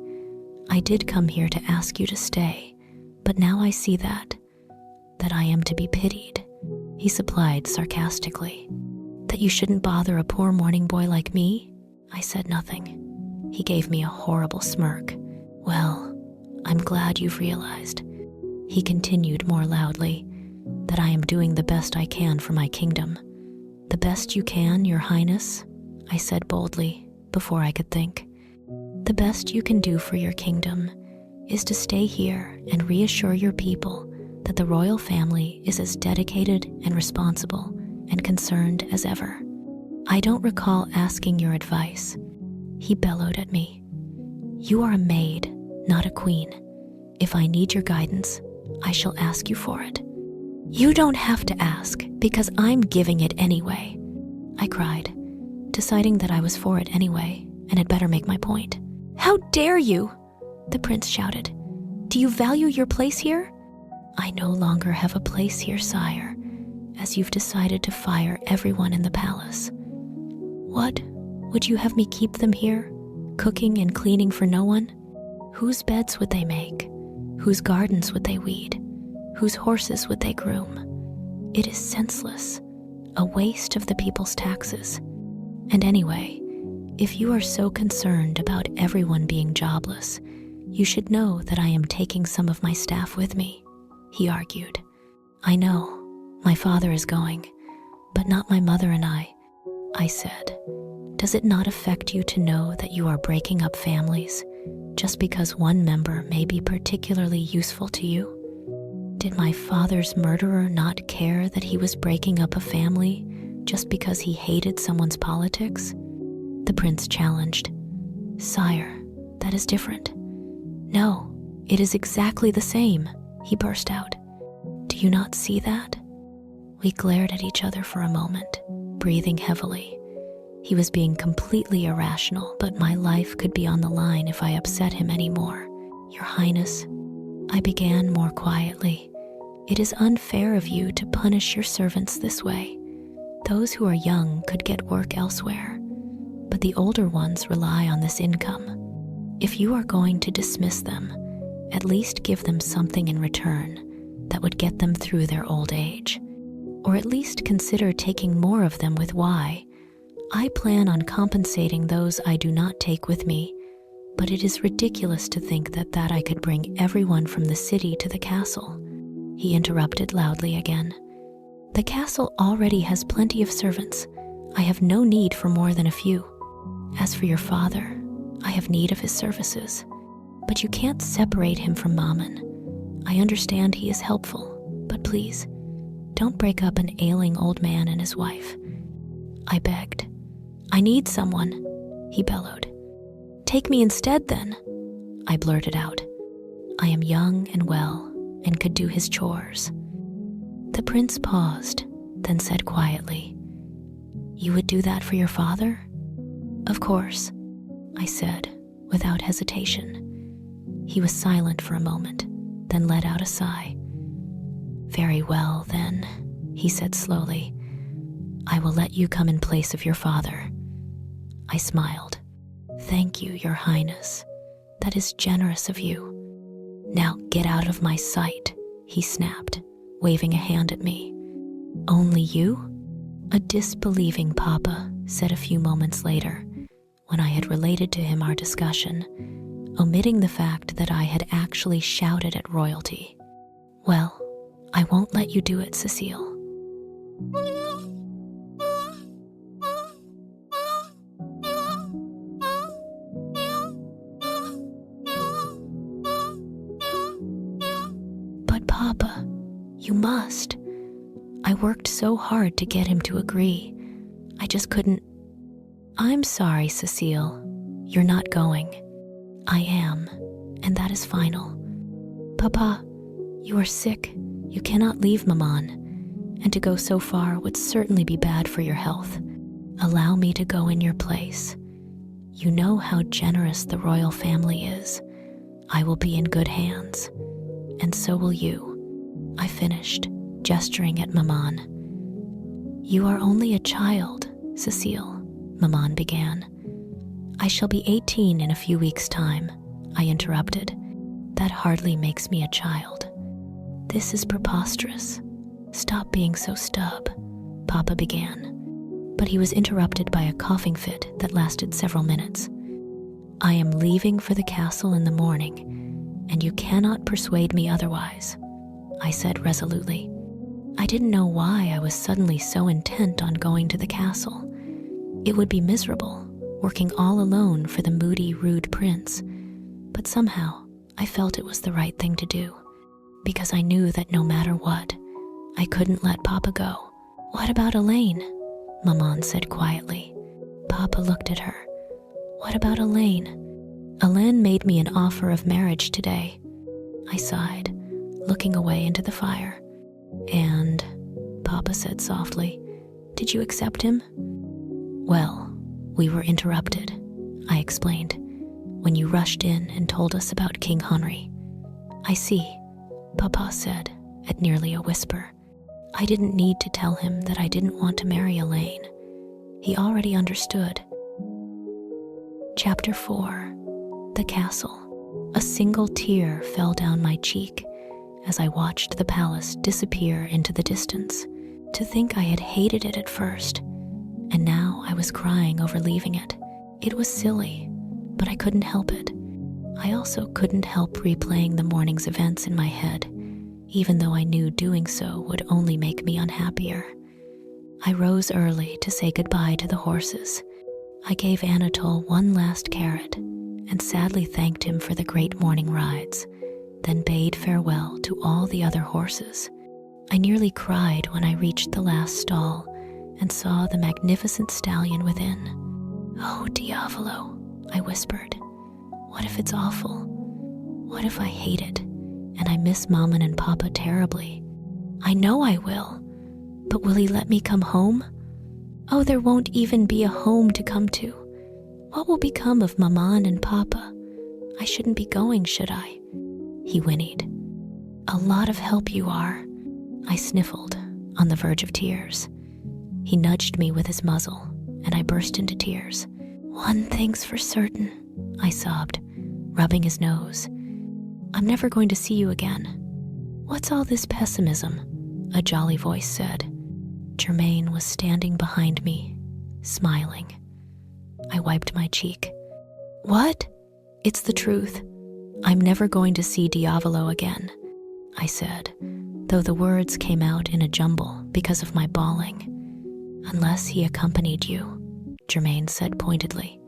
I did come here to ask you to stay, but now I see that I am to be pitied. He supplied sarcastically. That you shouldn't bother a poor morning boy like me? I said nothing. He gave me a horrible smirk. Well, I'm glad you've realized, he continued more loudly, that I am doing the best I can for my kingdom. The best you can, Your Highness, I said boldly, before I could think. The best you can do for your kingdom is to stay here and reassure your people that the royal family is as dedicated and responsible and concerned as ever. I don't recall asking your advice, he bellowed at me. You are a maid, not a queen. If I need your guidance, I shall ask you for it. You don't have to ask, because I'm giving it anyway, I cried, deciding that I was for it anyway and had better make my point. How dare you? The prince shouted. Do you value your place here? I no longer have a place here, sire, as you've decided to fire everyone in the palace. What? Would you have me keep them here, cooking and cleaning for no one? Whose beds would they make? Whose gardens would they weed? Whose horses would they groom? It is senseless, a waste of the people's taxes. And anyway, if you are so concerned about everyone being jobless, you should know that I am taking some of my staff with me, he argued. I know, my father is going, but not my mother and I said. Does it not affect you to know that you are breaking up families just because one member may be particularly useful to you? Did my father's murderer not care that he was breaking up a family just because he hated someone's politics? The prince challenged. Sire, that is different. No, it is exactly the same, he burst out. Do you not see that? We glared at each other for a moment, breathing heavily. He was being completely irrational, but my life could be on the line if I upset him anymore. Your Highness, I began more quietly, it is unfair of you to punish your servants this way. Those who are young could get work elsewhere, but the older ones rely on this income. If you are going to dismiss them, at least give them something in return that would get them through their old age. Or at least consider taking more of them with why. I plan on compensating those I do not take with me, but it is ridiculous to think that I could bring everyone from the city to the castle. He interrupted loudly again. The castle already has plenty of servants. I have no need for more than a few. As for your father, I have need of his services, but you can't separate him from Mammon. I understand he is helpful, but please, don't break up an ailing old man and his wife. I begged. I need someone, he bellowed. Take me instead, then, I blurted out. I am young and well and could do his chores. The prince paused, then said quietly, You would do that for your father? Of course, I said, without hesitation. He was silent for a moment, then let out a sigh. Very well, then, he said slowly. I will let you come in place of your father. I smiled. Thank you, Your Highness. That is generous of you. Now get out of my sight, he snapped, waving a hand at me. Only you? A disbelieving papa said a few moments later, when I had related to him our discussion, omitting the fact that I had actually shouted at royalty. Well, I won't let you do it, Cécile. But Papa, you must. I worked so hard to get him to agree. I just couldn't. I'm sorry, Cécile. You're not going. I am, and that is final. Papa, you are sick. You cannot leave Maman, and to go so far would certainly be bad for your health. Allow me to go in your place. You know how generous the royal family is. I will be in good hands, and so will you. I finished, gesturing at Maman. You are only a child, Cécile, Maman began. I shall be 18 in a few weeks' time, I interrupted. That hardly makes me a child. This is preposterous. Stop being so stub, Papa began. But he was interrupted by a coughing fit that lasted several minutes. I am leaving for the castle in the morning, and you cannot persuade me otherwise, I said resolutely. I didn't know why I was suddenly so intent on going to the castle. It would be miserable, working all alone for the moody, rude prince. But somehow, I felt it was the right thing to do, because I knew that no matter what, I couldn't let Papa go. What about Elaine? Maman said quietly. Papa looked at her. What about Elaine? Elaine made me an offer of marriage today. I sighed, looking away into the fire. And, Papa said softly, did you accept him? Well, we were interrupted, I explained, when you rushed in and told us about King Henry. I see, Papa said, at nearly a whisper. I didn't need to tell him that I didn't want to marry Elaine. He already understood. Chapter 4. The Castle. A single tear fell down my cheek as I watched the palace disappear into the distance. To think I had hated it at first, and now I was crying over leaving it. It was silly, but I couldn't help it. I also couldn't help replaying the morning's events in my head, even though I knew doing so would only make me unhappier. I rose early to say goodbye to the horses. I gave Anatole one last carrot and sadly thanked him for the great morning rides, then bade farewell to all the other horses. I nearly cried when I reached the last stall and saw the magnificent stallion within. "Oh, Diavolo," I whispered. "What if it's awful? What if I hate it and I miss Mama and Papa terribly? I know I will, but will he let me come home? Oh, there won't even be a home to come to. What will become of Maman and Papa? I shouldn't be going, should I?" He whinnied. "A lot of help you are," I sniffled, on the verge of tears. He nudged me with his muzzle, and I burst into tears. "One thing's for certain," I sobbed, rubbing his nose. "I'm never going to see you again." "What's all this pessimism?" a jolly voice said. Germaine was standing behind me, smiling. I wiped my cheek. "What?" "It's the truth. I'm never going to see Diavolo again," I said, though the words came out in a jumble because of my bawling. "Unless he accompanied you," Germaine said pointedly.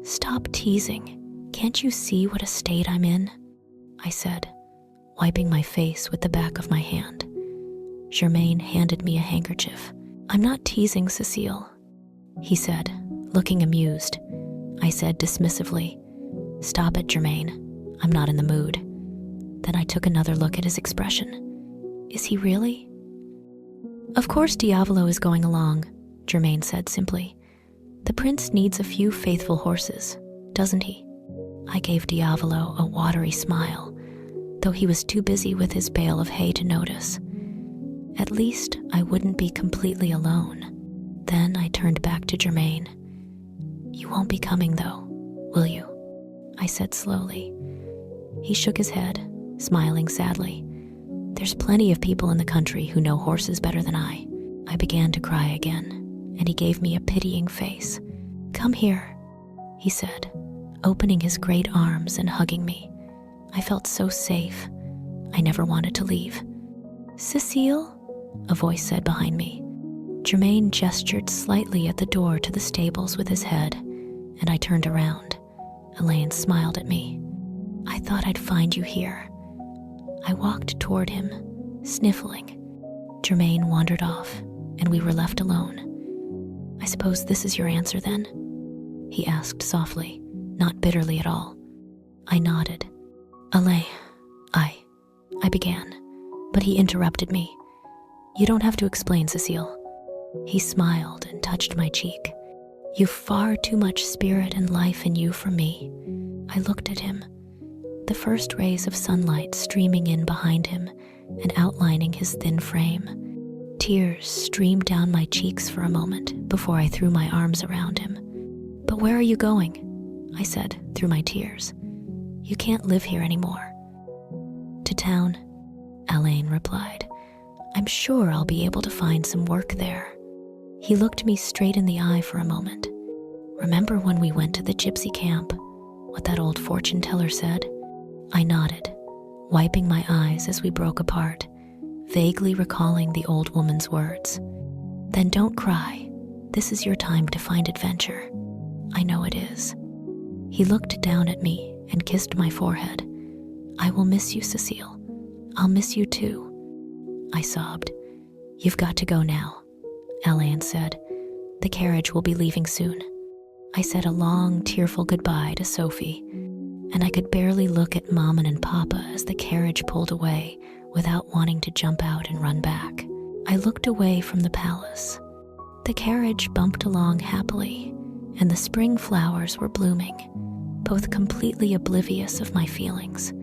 "Stop teasing. Can't you see what a state I'm in?" I said, wiping my face with the back of my hand. Germaine handed me a handkerchief. "I'm not teasing, Cécile," he said, looking amused. I said dismissively, "Stop it, Germaine. I'm not in the mood." Then I took another look at his expression. Is he really? "Of course Diavolo is going along," Germaine said simply. "The prince needs a few faithful horses, doesn't he?" I gave Diavolo a watery smile, though he was too busy with his bale of hay to notice. At least I wouldn't be completely alone. Then I turned back to Germaine. "You won't be coming, though, will you?" I said slowly. He shook his head, smiling sadly. "There's plenty of people in the country who know horses better than I." I began to cry again, and he gave me a pitying face. "Come here," he said, opening his great arms and hugging me. I felt so safe. I never wanted to leave. "Cécile?" a voice said behind me. Germaine gestured slightly at the door to the stables with his head, and I turned around. Elaine smiled at me. "I thought I'd find you here." I walked toward him, sniffling. Germaine wandered off, and we were left alone. "I suppose this is your answer then?" he asked softly, not bitterly at all. I nodded. "Elaine, I began, but he interrupted me. "You don't have to explain, Cécile." He smiled and touched my cheek. "You've far too much spirit and life in you for me." I looked at him, the first rays of sunlight streaming in behind him and outlining his thin frame. Tears streamed down my cheeks for a moment before I threw my arms around him. "But where are you going?" I said through my tears. "You can't live here anymore." "To town," Elaine replied. "I'm sure I'll be able to find some work there." He looked me straight in the eye for a moment. "Remember when we went to the gypsy camp? What that old fortune teller said?" I nodded, wiping my eyes as we broke apart, vaguely recalling the old woman's words. "Then don't cry. This is your time to find adventure." "I know it is." He looked down at me and kissed my forehead. "I will miss you, Cécile. I'll miss you too." I sobbed. "You've got to go now," Elaine said. "The carriage will be leaving soon." I said a long, tearful goodbye to Sophie, and I could barely look at Mama and Papa as the carriage pulled away without wanting to jump out and run back. I looked away from the palace. The carriage bumped along happily, and the spring flowers were blooming, both completely oblivious of my feelings.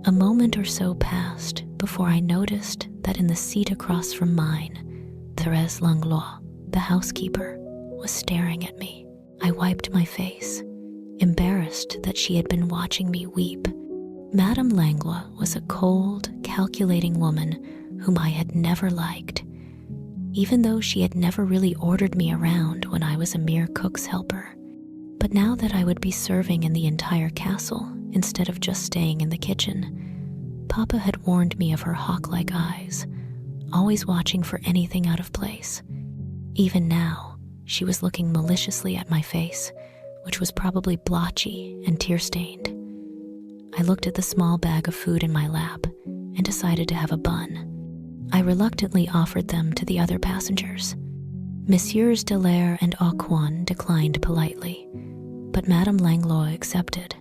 A moment or so passed before I noticed that in the seat across from mine, Madame Langlois, the housekeeper, was staring at me. I wiped my face, embarrassed that she had been watching me weep. Madame Langlois was a cold, calculating woman whom I had never liked, even though she had never really ordered me around when I was a mere cook's helper. But now that I would be serving in the entire castle instead of just staying in the kitchen, Papa had warned me of her hawk-like eyes, always watching for anything out of place. Even now, she was looking maliciously at my face, which was probably blotchy and tear-stained. I looked at the small bag of food in my lap and decided to have a bun. I reluctantly offered them to the other passengers. Messieurs Dallaire and Aucoin declined politely, but Madame Langlois accepted.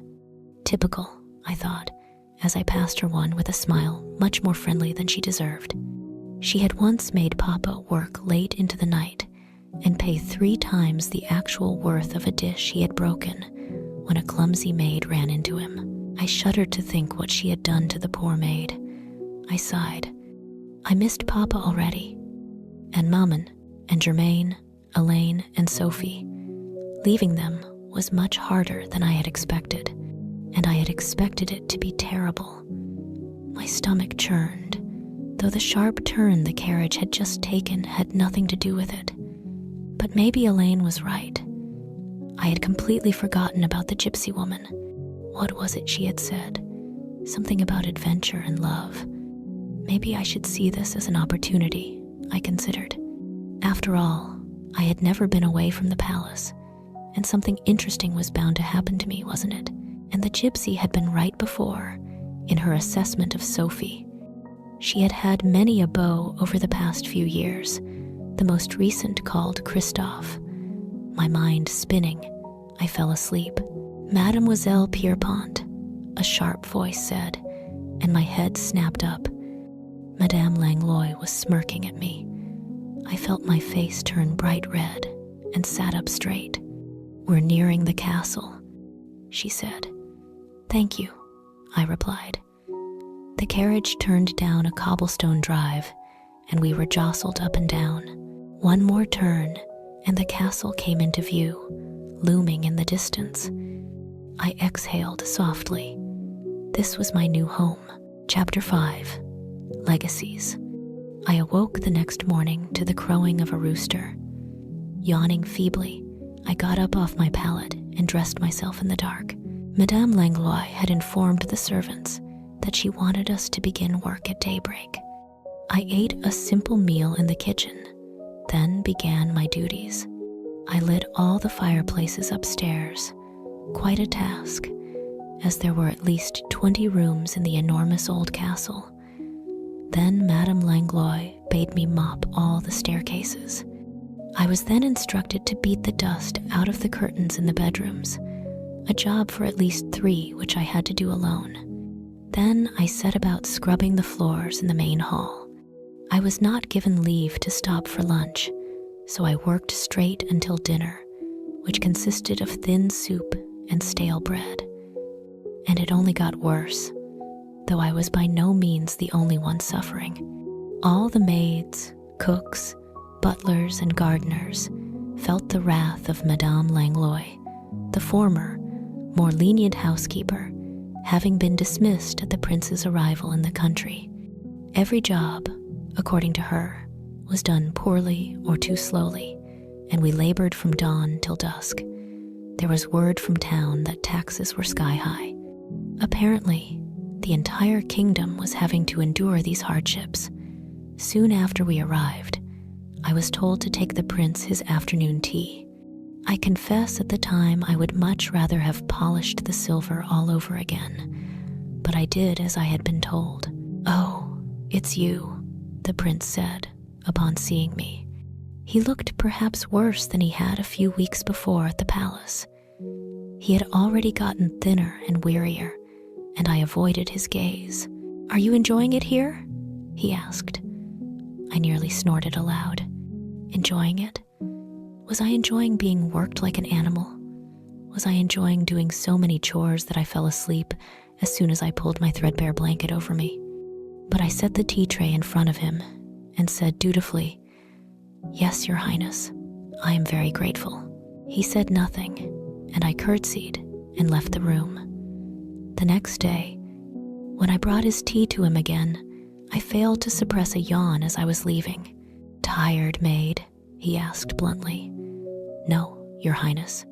Typical, I thought, as I passed her one with a smile much more friendly than she deserved. She had once made Papa work late into the night and pay 3 times the actual worth of a dish he had broken when a clumsy maid ran into him. I shuddered to think what she had done to the poor maid. I sighed. I missed Papa already, and Maman, and Germaine, Elaine, and Sophie. Leaving them was much harder than I had expected, and I had expected it to be terrible. My stomach churned, though the sharp turn the carriage had just taken had nothing to do with it. But maybe Elaine was right. I had completely forgotten about the gypsy woman. What was it she had said? Something about adventure and love. Maybe I should see this as an opportunity, I considered. After all, I had never been away from the palace, and something interesting was bound to happen to me, wasn't it? And the gypsy had been right before, in her assessment of Sophie. She had had many a beau over the past few years, the most recent called Christophe. My mind spinning, I fell asleep. Mademoiselle Pierpont, a sharp voice said, and my head snapped up. Madame Langlois was smirking at me. I felt my face turn bright red and sat up straight. "We're nearing the castle," she said. "Thank you," I replied. The carriage turned down a cobblestone drive, and we were jostled up and down. One more turn, and the castle came into view, looming in the distance. I exhaled softly. This was my new home. Chapter 5. Legacies. I awoke the next morning to the crowing of a rooster. Yawning feebly, I got up off my pallet and dressed myself in the dark. Madame Langlois had informed the servants that she wanted us to begin work at daybreak. I ate a simple meal in the kitchen, then began my duties. I lit all the fireplaces upstairs, quite a task, as there were at least 20 rooms in the enormous old castle. Then Madame Langlois bade me mop all the staircases. I was then instructed to beat the dust out of the curtains in the bedrooms, a job for at least 3 which I had to do alone. Then I set about scrubbing the floors in the main hall. I was not given leave to stop for lunch, so I worked straight until dinner, which consisted of thin soup and stale bread. And it only got worse, though I was by no means the only one suffering. All the maids, cooks, butlers, and gardeners felt the wrath of Madame Langlois, the former, more lenient housekeeper, having been dismissed at the prince's arrival in the country. Every job, according to her, was done poorly or too slowly, and we labored from dawn till dusk. There was word from town that taxes were sky-high. Apparently, the entire kingdom was having to endure these hardships. Soon after we arrived, I was told to take the prince his afternoon tea. I confess at the time I would much rather have polished the silver all over again, but I did as I had been told. "Oh, it's you," the prince said upon seeing me. He looked perhaps worse than he had a few weeks before at the palace. He had already gotten thinner and wearier, and I avoided his gaze. "Are you enjoying it here?" he asked. I nearly snorted aloud. Enjoying it? Was I enjoying being worked like an animal? Was I enjoying doing so many chores that I fell asleep as soon as I pulled my threadbare blanket over me? but I set the tea tray in front of him and said dutifully, "Yes, Your Highness, I am very grateful." He said nothing, and I curtsied and left the room. The next day, when I brought his tea to him again, I failed to suppress a yawn as I was leaving. "Tired, maid?" he asked bluntly. "No, Your Highness,"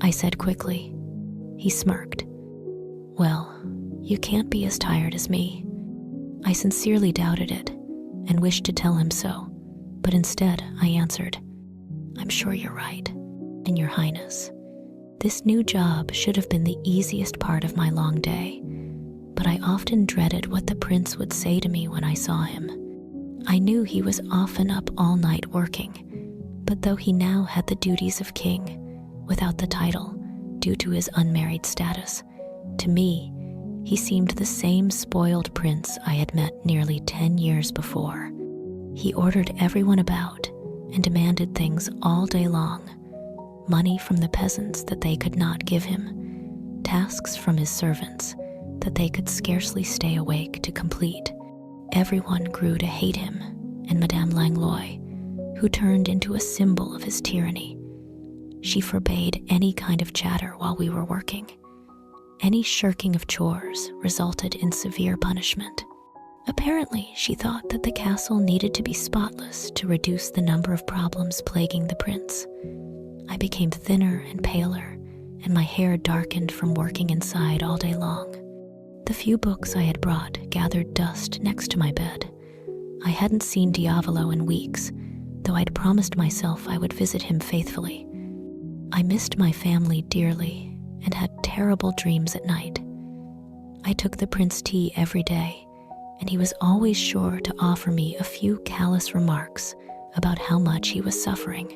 I said quickly. He smirked. "Well, you can't be as tired as me." I sincerely doubted it and wished to tell him so, but instead I answered, "I'm sure you're right, and Your Highness. This new job should have been the easiest part of my long day, but I often dreaded what the prince would say to me when I saw him. I knew he was often up all night working, but though he now had the duties of king, without the title, due to his unmarried status, to me, he seemed the same spoiled prince I had met nearly 10 years before. He ordered everyone about and demanded things all day long, money from the peasants that they could not give him, tasks from his servants that they could scarcely stay awake to complete. Everyone grew to hate him and Madame Langlois, who turned into a symbol of his tyranny. She forbade any kind of chatter while we were working. Any shirking of chores resulted in severe punishment. Apparently, she thought that the castle needed to be spotless to reduce the number of problems plaguing the prince. I became thinner and paler, and my hair darkened from working inside all day long. The few books I had brought gathered dust next to my bed. I hadn't seen Diavolo in weeks, though I'd promised myself I would visit him faithfully. I missed my family dearly and had terrible dreams at night. I took the prince tea every day, and he was always sure to offer me a few callous remarks about how much he was suffering.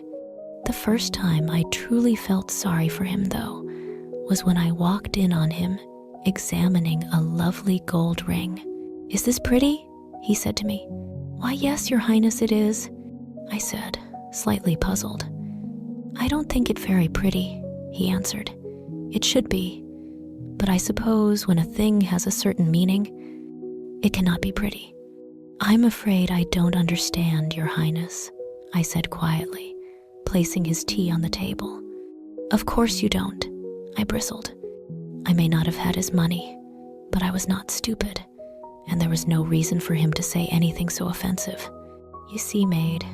The first time I truly felt sorry for him, though, was when I walked in on him examining a lovely gold ring. "Is this pretty?" he said to me. "Why, yes, Your Highness, it is," I said, slightly puzzled. "I don't think it very pretty," he answered. "It should be, but I suppose when a thing has a certain meaning, it cannot be pretty." "I'm afraid I don't understand, Your Highness," I said quietly, placing his tea on the table. "Of course you don't," I bristled. I may not have had his money, but I was not stupid, and there was no reason for him to say anything so offensive. "You see, maid,"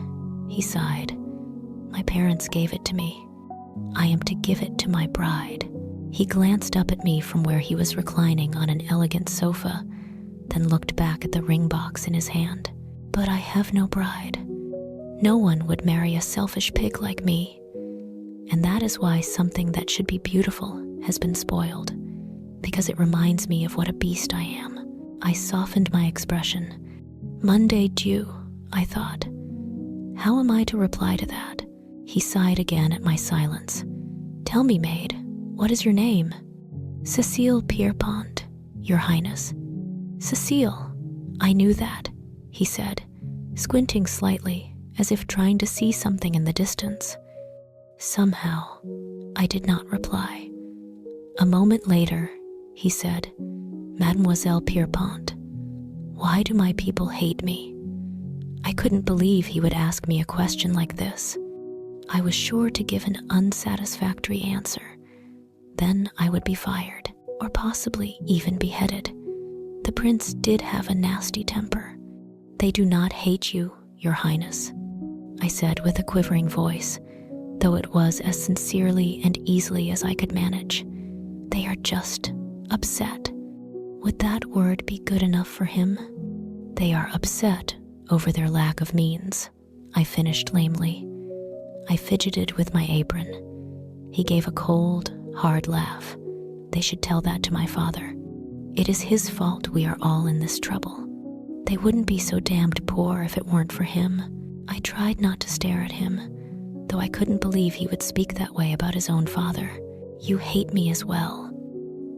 he sighed, "my parents gave it to me. I am to give it to my bride." He glanced up at me from where he was reclining on an elegant sofa, then looked back at the ring box in his hand. "But I have no bride. No one would marry a selfish pig like me, and that is why something that should be beautiful has been spoiled, because it reminds me of what a beast I am." I softened my expression. Monday due, I thought. How am I to reply to that? He sighed again at my silence. "Tell me, maid, what is your name?" "Cécile Pierpont, Your Highness." "Cécile, I knew that," he said, squinting slightly as if trying to see something in the distance. Somehow, I did not reply. A moment later, he said, "Mademoiselle Pierpont, why do my people hate me?" I couldn't believe he would ask me a question like this. I was sure to give an unsatisfactory answer. Then I would be fired, or possibly even beheaded. The prince did have a nasty temper. "They do not hate you, Your Highness," I said with a quivering voice, though it was as sincerely and easily as I could manage. "They are just upset." Would that word be good enough for him? "They are upset over their lack of means," I finished lamely. I fidgeted with my apron. He gave a cold, hard laugh. "They should tell that to my father. It is his fault we are all in this trouble. They wouldn't be so damned poor if it weren't for him." I tried not to stare at him, though I couldn't believe he would speak that way about his own father. "You hate me as well,"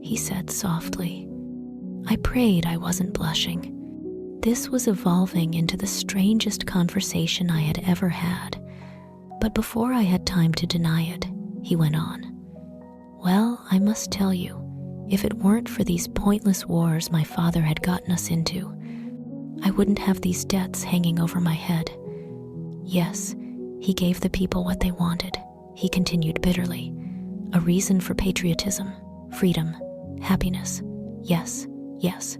he said softly. I prayed I wasn't blushing. This was evolving into the strangest conversation I had ever had. But before I had time to deny it, he went on. "Well, I must tell you, if it weren't for these pointless wars my father had gotten us into, I wouldn't have these debts hanging over my head. Yes, he gave the people what they wanted, he continued bitterly. A reason for patriotism, freedom, happiness. Yes, yes.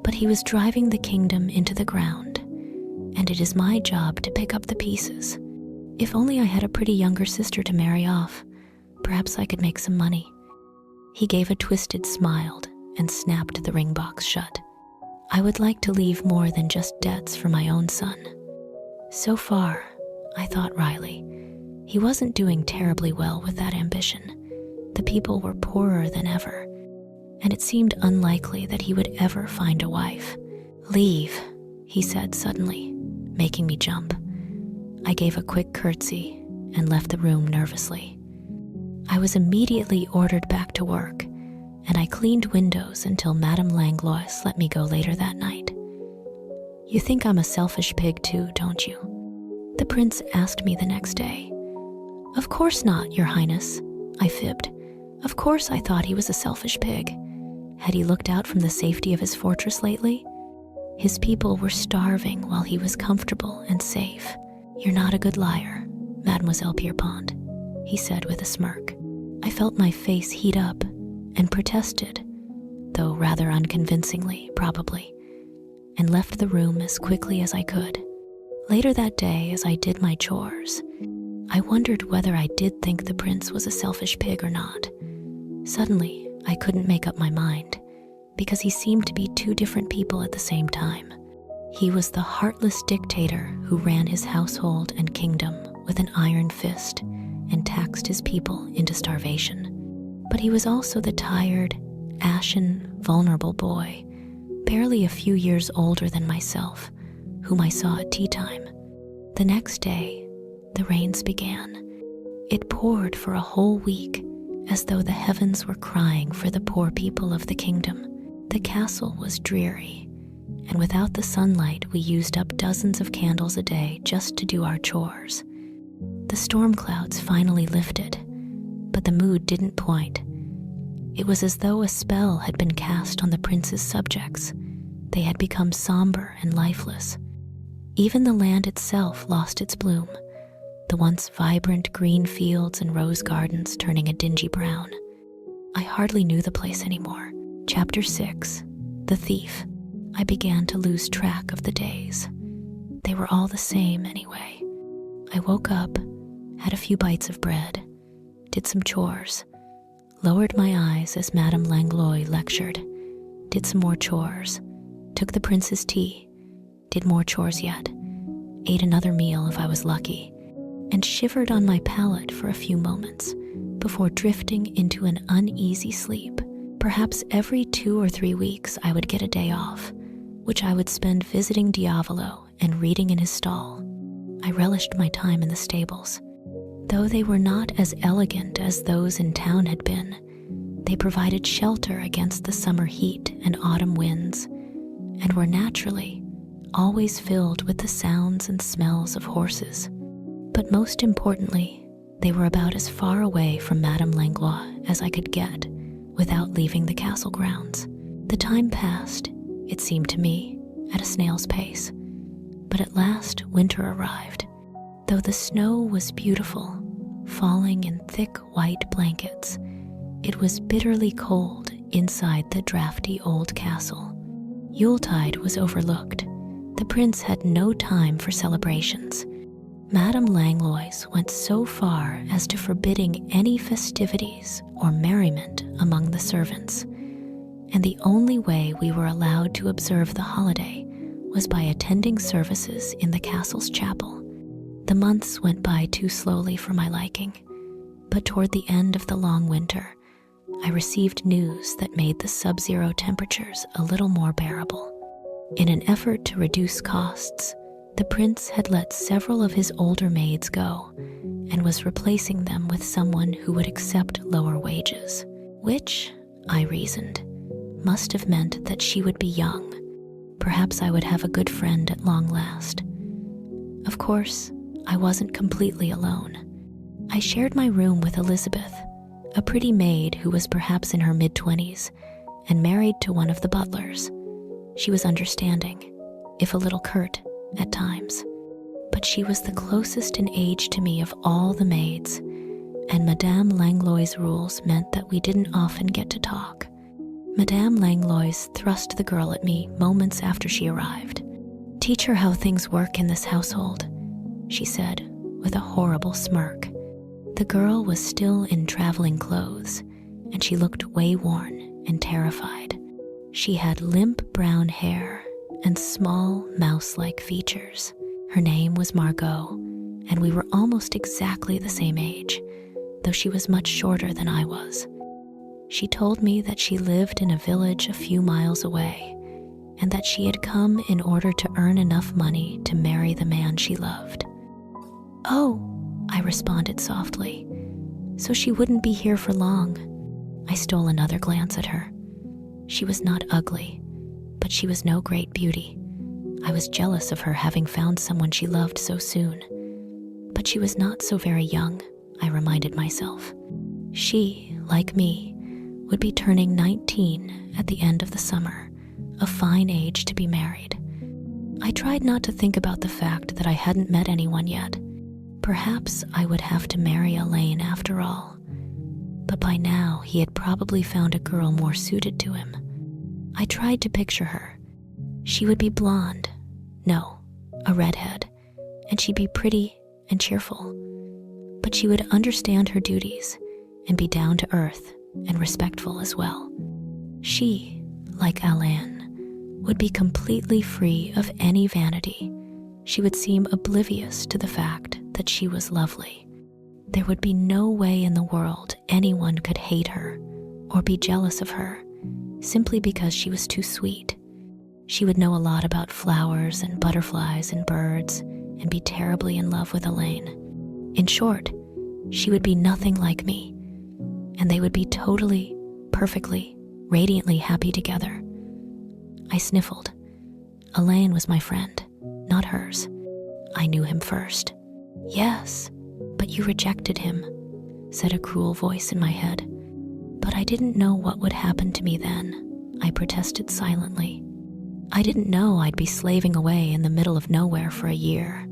But he was driving the kingdom into the ground, and it is my job to pick up the pieces. If only I had a pretty younger sister to marry off, perhaps I could make some money. He gave a twisted smile and snapped the ring box shut. I would like to leave more than just debts for my own son. So far, I thought wryly, he wasn't doing terribly well with that ambition. The people were poorer than ever, and it seemed unlikely that he would ever find a wife. Leave, he said suddenly, making me jump. I gave a quick curtsy and left the room nervously. I was immediately ordered back to work, and I cleaned windows until Madame Langlois let me go later that night. You think I'm a selfish pig too, don't you? The prince asked me the next day. Of course not, Your Highness, I fibbed. Of course I thought he was a selfish pig. Had he looked out from the safety of his fortress lately? His people were starving while he was comfortable and safe. You're not a good liar, Mademoiselle Pierpont, he said with a smirk. I felt my face heat up and protested, though rather unconvincingly, probably, and left the room as quickly as I could. Later that day, as I did my chores, I wondered whether I did think the prince was a selfish pig or not. Suddenly, I couldn't make up my mind, because he seemed to be two different people at the same time. He was the heartless dictator who ran his household and kingdom with an iron fist and taxed his people into starvation. But he was also the tired, ashen, vulnerable boy, barely a few years older than myself, whom I saw at tea time. The next day, the rains began. It poured for a whole week, as though the heavens were crying for the poor people of the kingdom. The castle was dreary, and without the sunlight, we used up dozens of candles a day just to do our chores. The storm clouds finally lifted, but the mood didn't point. It was as though a spell had been cast on the prince's subjects. They had become somber and lifeless. Even the land itself lost its bloom, the once vibrant green fields and rose gardens turning a dingy brown. I hardly knew the place anymore. Chapter 6, The Thief. I began to lose track of the days. They were all the same anyway. I woke up, had a few bites of bread, did some chores, lowered my eyes as Madame Langlois lectured, did some more chores, took the prince's tea, did more chores yet, ate another meal if I was lucky, and shivered on my pallet for a few moments before drifting into an uneasy sleep. Perhaps every 2 or 3 weeks I would get a day off, which I would spend visiting Diavolo and reading in his stall. I relished my time in the stables. Though they were not as elegant as those in town had been, they provided shelter against the summer heat and autumn winds, and were naturally always filled with the sounds and smells of horses. But most importantly, they were about as far away from Madame Langlois as I could get without leaving the castle grounds. The time passed, it seemed to me, at a snail's pace. But at last winter arrived. Though the snow was beautiful, falling in thick white blankets, it was bitterly cold inside the drafty old castle. Yuletide was overlooked. The prince had no time for celebrations. Madame Langlois went so far as to forbidding any festivities or merriment among the servants, and the only way we were allowed to observe the holiday was by attending services in the castle's chapel. The months went by too slowly for my liking, but toward the end of the long winter, I received news that made the sub-zero temperatures a little more bearable. In an effort to reduce costs, the prince had let several of his older maids go and was replacing them with someone who would accept lower wages, which, I reasoned, must have meant that she would be young. Perhaps I would have a good friend at long last. Of course, I wasn't completely alone. I shared my room with Elizabeth, a pretty maid who was perhaps in her mid-20s and married to one of the butlers. She was understanding, if a little curt at times. But she was the closest in age to me of all the maids, and Madame Langlois' rules meant that we didn't often get to talk. Madame Langlois thrust the girl at me moments after she arrived. "Teach her how things work in this household," she said with a horrible smirk. The girl was still in traveling clothes, and she looked way-worn and terrified. She had limp brown hair and small mouse-like features. Her name was Margot, and we were almost exactly the same age, though she was much shorter than I was. She told me that she lived in a village a few miles away, and that she had come in order to earn enough money to marry the man she loved. "Oh," I responded softly, "so she wouldn't be here for long." I stole another glance at her. She was not ugly, but she was no great beauty. I was jealous of her having found someone she loved so soon. But she was not so very young, I reminded myself. She, like me, would be turning 19 at the end of the summer, a fine age to be married. I tried not to think about the fact that I hadn't met anyone yet. Perhaps I would have to marry Elaine after all. But by now, he had probably found a girl more suited to him. I tried to picture her. She would be blonde, no, a redhead, and she'd be pretty and cheerful. But she would understand her duties and be down to earth and respectful as well. She, like Alain, would be completely free of any vanity. She would seem oblivious to the fact that she was lovely. There would be no way in the world anyone could hate her or be jealous of her simply because she was too sweet. She would know a lot about flowers and butterflies and birds and be terribly in love with Elaine. In short, she would be nothing like me, and they would be totally, perfectly, radiantly happy together. I sniffled. Elaine was my friend, not hers. I knew him first. "Yes, but you rejected him," said a cruel voice in my head. But I didn't know what would happen to me then. I protested silently. I didn't know I'd be slaving away in the middle of nowhere for a year.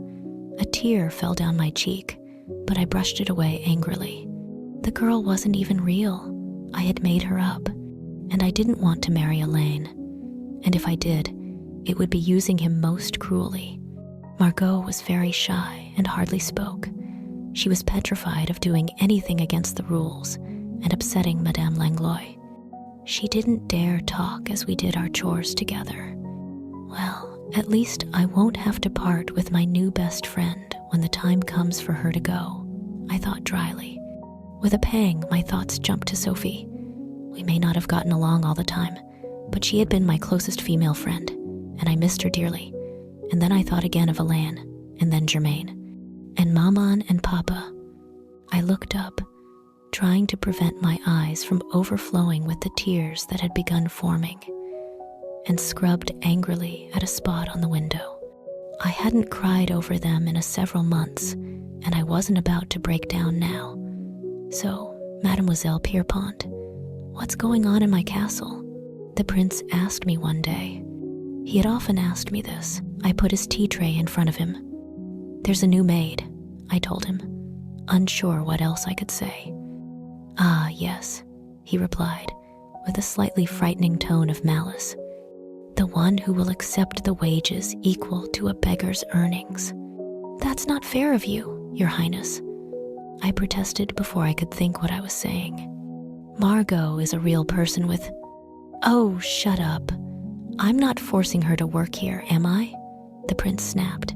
A tear fell down my cheek, but I brushed it away angrily. The girl wasn't even real. I had made her up, and I didn't want to marry Elaine. And if I did, it would be using him most cruelly. Margot was very shy and hardly spoke. She was petrified of doing anything against the rules and upsetting Madame Langlois. She didn't dare talk as we did our chores together. Well, at least I won't have to part with my new best friend when the time comes for her to go, I thought dryly. With a pang, my thoughts jumped to Sophie. We may not have gotten along all the time, but she had been my closest female friend, and I missed her dearly. And then I thought again of Alain, and then Germaine, and Maman and Papa. I looked up, trying to prevent my eyes from overflowing with the tears that had begun forming, and scrubbed angrily at a spot on the window. I hadn't cried over them in several months, and I wasn't about to break down now. "So, Mademoiselle Pierpont, what's going on in my castle?" the prince asked me one day. He had often asked me this. I put his tea tray in front of him. "There's a new maid," I told him, unsure what else I could say. "Ah, yes," he replied, with a slightly frightening tone of malice. "The one who will accept the wages equal to a beggar's earnings." "That's not fair of you, Your Highness," I protested before I could think what I was saying. "Margot is a real person with—" "Oh, shut up. I'm not forcing her to work here, am I?" the prince snapped.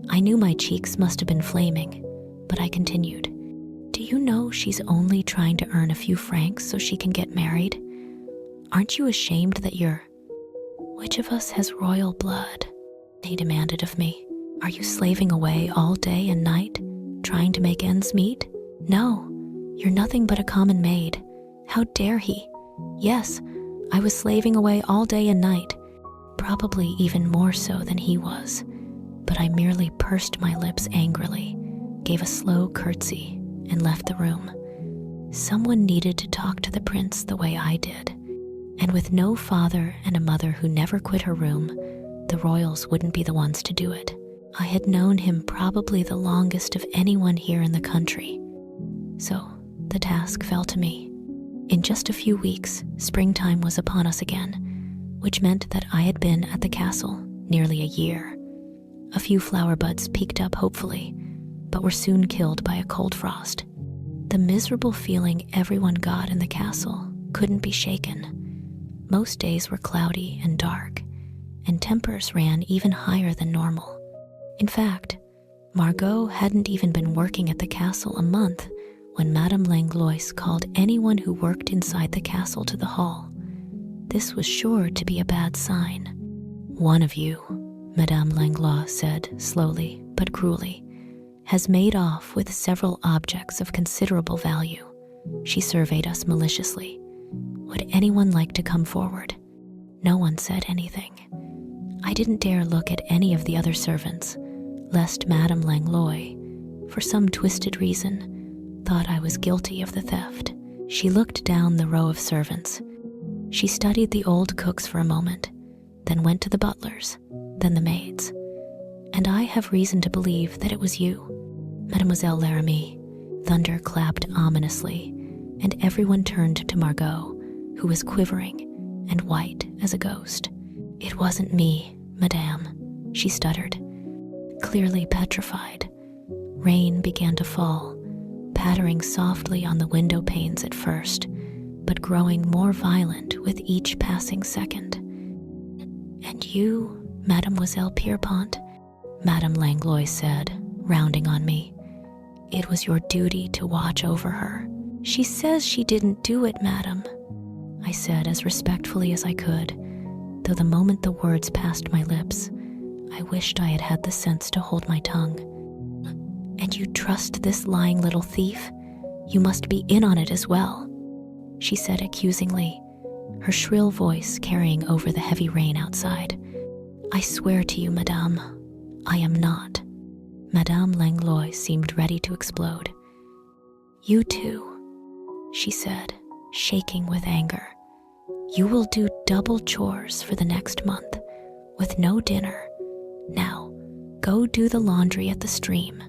I knew my cheeks must have been flaming, but I continued. "Do you know she's only trying to earn a few francs so she can get married? Aren't you ashamed that you're—" "Which of us has royal blood?" he demanded of me. "Are you slaving away all day and night, trying to make ends meet? No, you're nothing but a common maid. How dare he? Yes, I was slaving away all day and night, probably even more so than he was, but I merely pursed my lips angrily, gave a slow curtsy, and left the room. Someone needed to talk to the prince the way I did, and with no father and a mother who never quit her room, the royals wouldn't be the ones to do it. I had known him probably the longest of anyone here in the country. So the task fell to me. In just a few weeks, springtime was upon us again, which meant that I had been at the castle nearly a year. A few flower buds peeked up hopefully, but were soon killed by a cold frost. The miserable feeling everyone got in the castle couldn't be shaken. Most days were cloudy and dark, and tempers ran even higher than normal. In fact, Margot hadn't even been working at the castle a month when Madame Langlois called anyone who worked inside the castle to the hall. This was sure to be a bad sign. "One of you," Madame Langlois said slowly but cruelly, "has made off with several objects of considerable value." She surveyed us maliciously. Would anyone like to come forward? No one said anything. I didn't dare look at any of the other servants, lest Madame Langlois, for some twisted reason, thought I was guilty of the theft. She looked down the row of servants. She studied the old cooks for a moment, then went to the butlers, then the maids. "And I have reason to believe that it was you, Mademoiselle Laramie." Thunder clapped ominously, and everyone turned to Margot, who was quivering and white as a ghost. "It wasn't me, madame," she stuttered, clearly petrified. Rain began to fall, pattering softly on the window panes at first, but growing more violent with each passing second. "And you, Mademoiselle Pierpont," Madame Langlois said, rounding on me. "It was your duty to watch over her." "She says she didn't do it, madame," I said as respectfully as I could, though the moment the words passed my lips, I wished I had had the sense to hold my tongue. "And you trust this lying little thief? You must be in on it as well," she said accusingly, her shrill voice carrying over the heavy rain outside. "I swear to you, madame, I am not." Madame Langlois seemed ready to explode. "You too," she said, shaking with anger. "You will do double chores for the next month, with no dinner. Now, go do the laundry at the stream.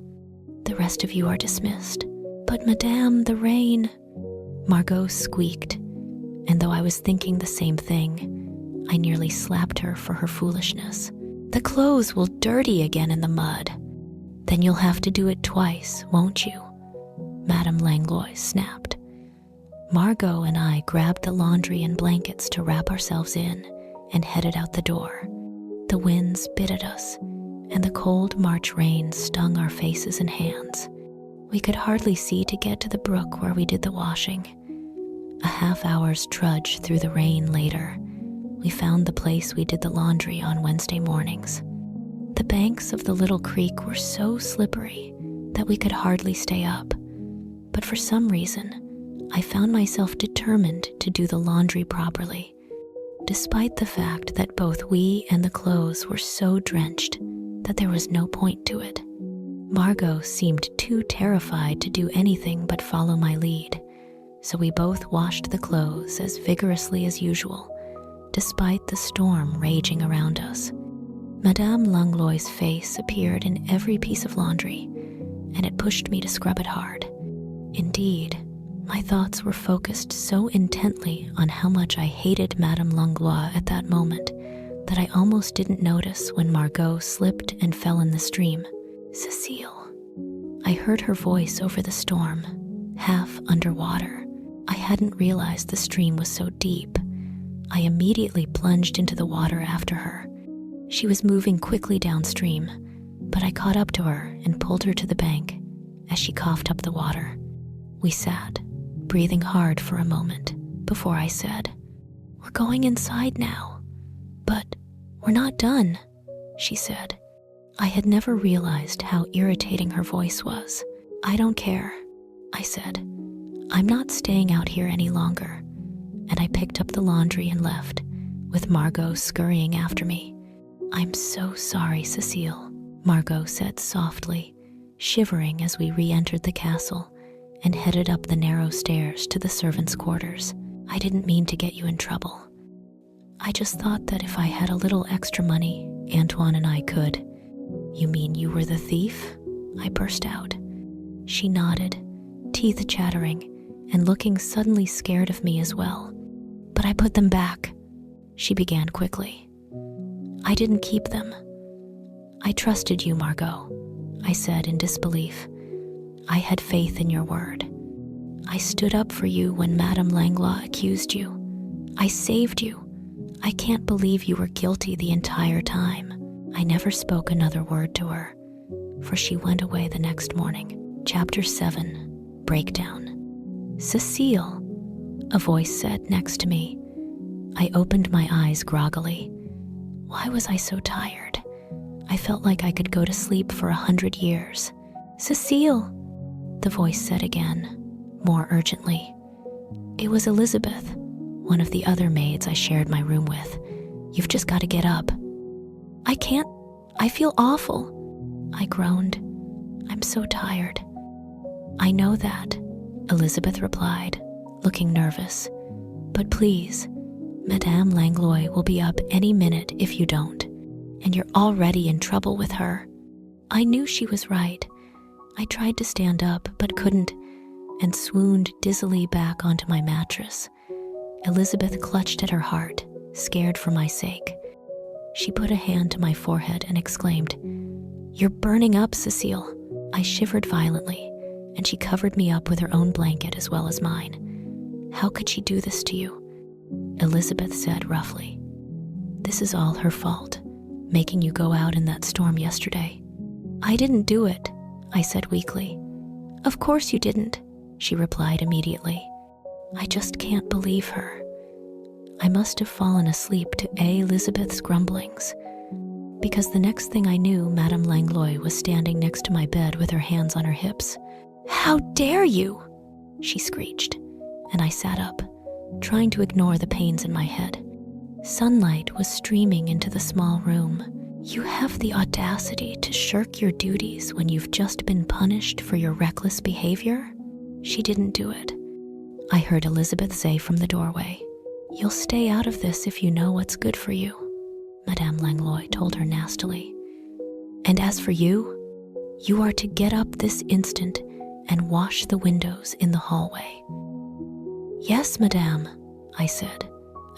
The rest of you are dismissed." "But madame, the rain," Margot squeaked, and though I was thinking the same thing, I nearly slapped her for her foolishness. "The clothes will dirty again in the mud." "Then you'll have to do it twice, won't you?" Madame Langlois snapped. Margot and I grabbed the laundry and blankets to wrap ourselves in and headed out the door. The winds bit at us, and the cold March rain stung our faces and hands. We could hardly see to get to the brook where we did the washing. A half-hour's trudge through the rain later, we found the place we did the laundry on Wednesday mornings. The banks of the little creek were so slippery that we could hardly stay up, but for some reason, I found myself determined to do the laundry properly, despite the fact that both we and the clothes were so drenched that there was no point to it. Margot seemed too terrified to do anything but follow my lead, so we both washed the clothes as vigorously as usual, despite the storm raging around us. Madame Langlois' face appeared in every piece of laundry, and it pushed me to scrub it hard. Indeed, my thoughts were focused so intently on how much I hated Madame Langlois at that moment that I almost didn't notice when Margot slipped and fell in the stream. "Cécile." I heard her voice over the storm, half underwater. I hadn't realized the stream was so deep. I immediately plunged into the water after her. She was moving quickly downstream, but I caught up to her and pulled her to the bank as she coughed up the water. We sat, breathing hard for a moment, before I said, "We're going inside now." "But we're not done," she said. I had never realized how irritating her voice was. "I don't care," I said. "I'm not staying out here any longer." And I picked up the laundry and left, with Margot scurrying after me. "I'm so sorry, Cécile," Margot said softly, shivering as we re-entered the castle and headed up the narrow stairs to the servants' quarters. "I didn't mean to get you in trouble. I just thought that if I had a little extra money, Antoine and I could. You mean you were the thief? I burst out. She nodded, teeth chattering, and looking suddenly scared of me as well. But I put them back, she began quickly. I didn't keep them. I trusted you, Margot, I said in disbelief. I had faith in your word. I stood up for you when Madame Langlois accused you. I saved you. I can't believe you were guilty the entire time. I never spoke another word to her, for she went away the next morning. Chapter 7, Breakdown. Cécile, a voice said next to me. I opened my eyes groggily. Why was I so tired? I felt like I could go to sleep for 100 years. Cécile, the voice said again, more urgently. It was Elizabeth, one of the other maids I shared my room with. You've just got to get up. I can't. I feel awful, I groaned. I'm so tired. I know that, Elizabeth replied, looking nervous. But please, Madame Langlois will be up any minute if you don't, and you're already in trouble with her. I knew she was right. I tried to stand up, but couldn't, and swooned dizzily back onto my mattress. Elizabeth clutched at her heart, scared for my sake. She put a hand to my forehead and exclaimed, You're burning up, Cécile. I shivered violently, and she covered me up with her own blanket as well as mine. How could she do this to you? Elizabeth said roughly. This is all her fault, making you go out in that storm yesterday. I didn't do it, I said weakly. Of course you didn't, she replied immediately. I just can't believe her. I must have fallen asleep to Elizabeth's grumblings, because the next thing I knew, Madame Langlois was standing next to my bed with her hands on her hips. How dare you? She screeched, and I sat up, trying to ignore the pains in my head. Sunlight was streaming into the small room. You have the audacity to shirk your duties when you've just been punished for your reckless behavior? She didn't do it, I heard Elizabeth say from the doorway. You'll stay out of this if you know what's good for you, Madame Langlois told her nastily. And as for you, you are to get up this instant and wash the windows in the hallway. Yes, Madame, I said,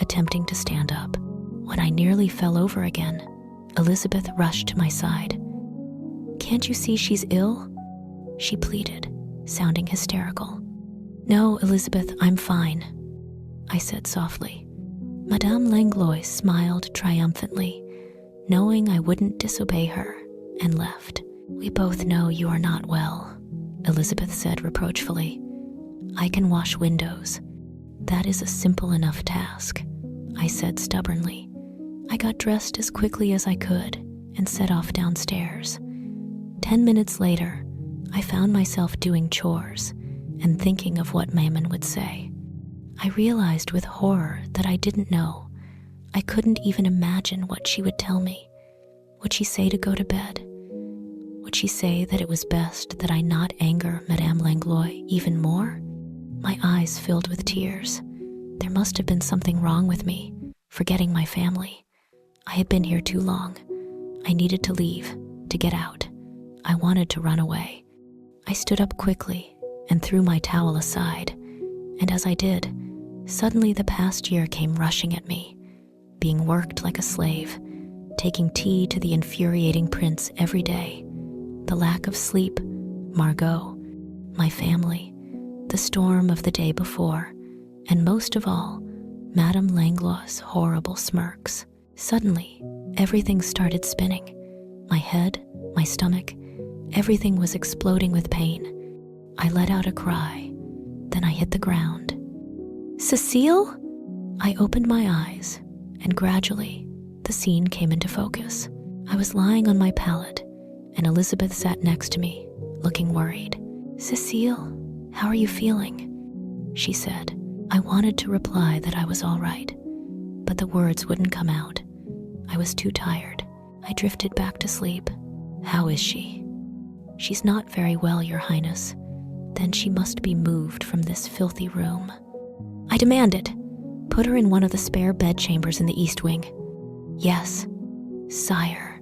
attempting to stand up. When I nearly fell over again, Elizabeth rushed to my side. Can't you see she's ill? She pleaded, sounding hysterical. No, Elizabeth, I'm fine, I said softly. Madame Langlois smiled triumphantly, knowing I wouldn't disobey her, and left. We both know you are not well, Elizabeth said reproachfully. I can wash windows. That is a simple enough task, I said stubbornly. I got dressed as quickly as I could and set off downstairs. 10 minutes later, I found myself doing chores and thinking of what Maman would say. I realized with horror that I didn't know. I couldn't even imagine what she would tell me. Would she say to go to bed? Would she say that it was best that I not anger Madame Langlois even more? My eyes filled with tears. There must have been something wrong with me, forgetting my family. I had been here too long. I needed to leave, to get out. I wanted to run away. I stood up quickly and threw my towel aside, and as I did, suddenly the past year came rushing at me, being worked like a slave, taking tea to the infuriating prince every day, the lack of sleep, Margot, my family, the storm of the day before, and most of all, Madame Langlois' horrible smirks. Suddenly, everything started spinning. My head, my stomach, everything was exploding with pain. I let out a cry, then I hit the ground. Cécile? I opened my eyes, and gradually, the scene came into focus. I was lying on my pallet, and Elizabeth sat next to me, looking worried. Cécile, how are you feeling? She said. I wanted to reply that I was all right, but the words wouldn't come out. I was too tired. I drifted back to sleep. How is she? She's not very well, Your Highness. Then she must be moved from this filthy room. I demand it. Put her in one of the spare bed chambers in the east wing. Yes. Sire.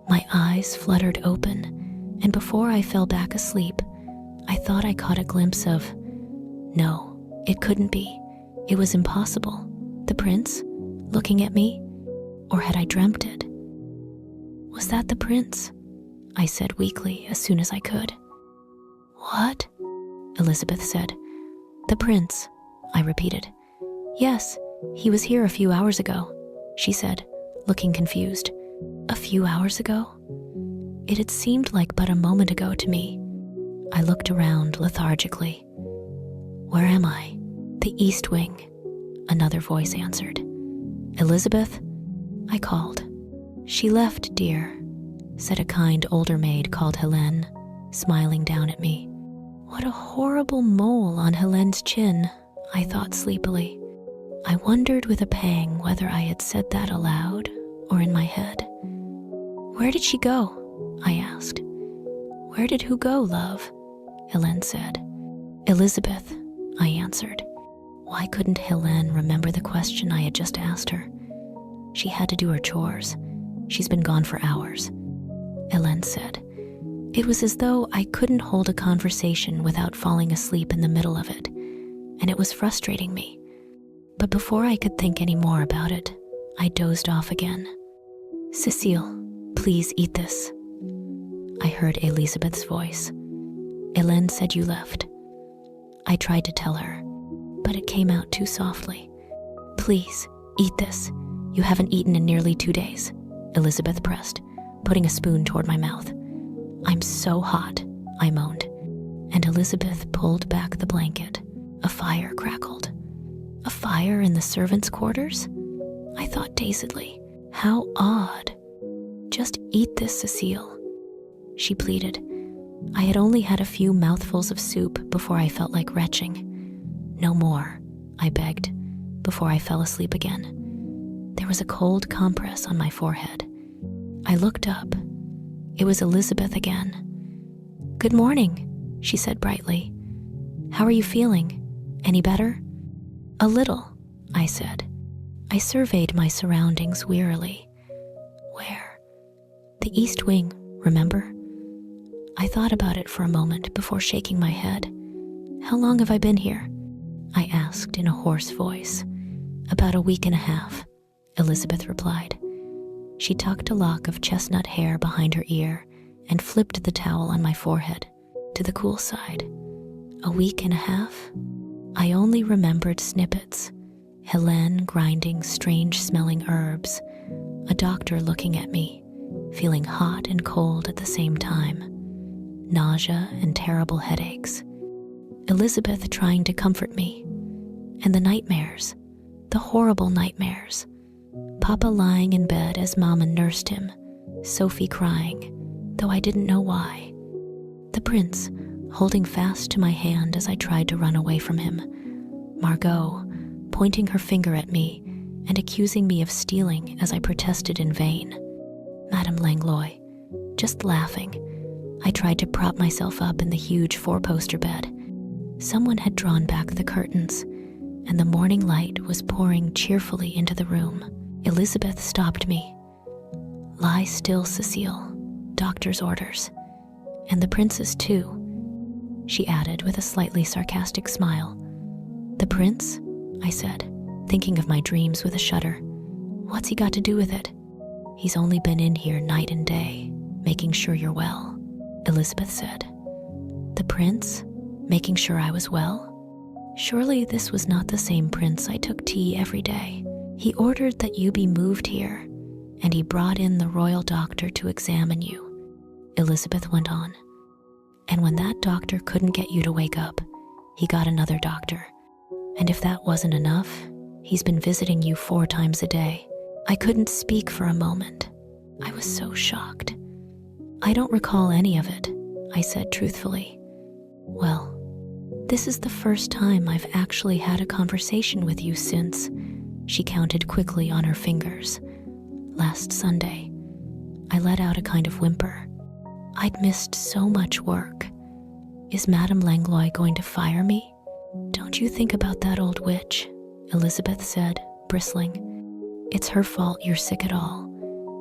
My eyes fluttered open, and before I fell back asleep, I thought I caught a glimpse of... No, it couldn't be. It was impossible. The prince, looking at me? Or had I dreamt it? Was that the prince? I said weakly as soon as I could. What? Elizabeth said. The prince, I repeated. Yes, he was here a few hours ago, she said, looking confused. A few hours ago? It had seemed like but a moment ago to me. I looked around lethargically. Where am I? The East Wing, another voice answered. Elizabeth? I called. She left, dear, said a kind older maid called Helene, smiling down at me. What a horrible mole on Helene's chin, I thought sleepily. I wondered with a pang whether I had said that aloud or in my head. Where did she go? I asked. Where did who go, love? Helene said. Elizabeth, I answered. Why couldn't Helene remember the question I had just asked her? She had to do her chores. She's been gone for hours. Helene said. It was as though I couldn't hold a conversation without falling asleep in the middle of it, and it was frustrating me. But before I could think any more about it, I dozed off again. Cécile, please eat this. I heard Elizabeth's voice. Helene said you left. I tried to tell her, but it came out too softly. Please, eat this. You haven't eaten in nearly 2 days, Elizabeth pressed, putting a spoon toward my mouth. I'm so hot, I moaned, and Elizabeth pulled back the blanket. A fire crackled. A fire in the servants' quarters? I thought dazedly. How odd. Just eat this, Cécile, she pleaded. I had only had a few mouthfuls of soup before I felt like retching. No more, I begged, before I fell asleep again. There was a cold compress on my forehead. I looked up. It was Elizabeth again. Good morning, she said brightly. How are you feeling? Any better? A little, I said. I surveyed my surroundings wearily. Where? The East Wing, remember? I thought about it for a moment before shaking my head. How long have I been here? I asked in a hoarse voice. About a week and a half, Elizabeth replied. She tucked a lock of chestnut hair behind her ear and flipped the towel on my forehead to the cool side. A week and a half? I only remembered snippets. Helene grinding strange-smelling herbs, a doctor looking at me, feeling hot and cold at the same time, nausea and terrible headaches, Elizabeth trying to comfort me, and the nightmares, the horrible nightmares. Papa lying in bed as Mama nursed him, Sophie crying, though I didn't know why. The prince holding fast to my hand as I tried to run away from him. Margot pointing her finger at me and accusing me of stealing as I protested in vain. Madame Langlois just laughing. I tried to prop myself up in the huge four-poster bed. Someone had drawn back the curtains, and the morning light was pouring cheerfully into the room. Elizabeth stopped me. Lie still, Cécile. Doctor's orders. And the prince's too, she added with a slightly sarcastic smile. The prince? I said, thinking of my dreams with a shudder. What's he got to do with it? He's only been in here night and day, making sure you're well, Elizabeth said. The prince? Making sure I was well? Surely this was not the same prince I took tea every day. He ordered that you be moved here, and he brought in the royal doctor to examine you, Elizabeth went on. And when that doctor couldn't get you to wake up, he got another doctor. And if that wasn't enough, he's been visiting you 4 times a day. I couldn't speak for a moment. I was so shocked. I don't recall any of it, I said truthfully. Well, this is the first time I've actually had a conversation with you since, she counted quickly on her fingers. Last Sunday, I let out a kind of whimper. I'd missed so much work. Is Madame Langlois going to fire me? Don't you think about that old witch, Elizabeth said, bristling. It's her fault you're sick at all.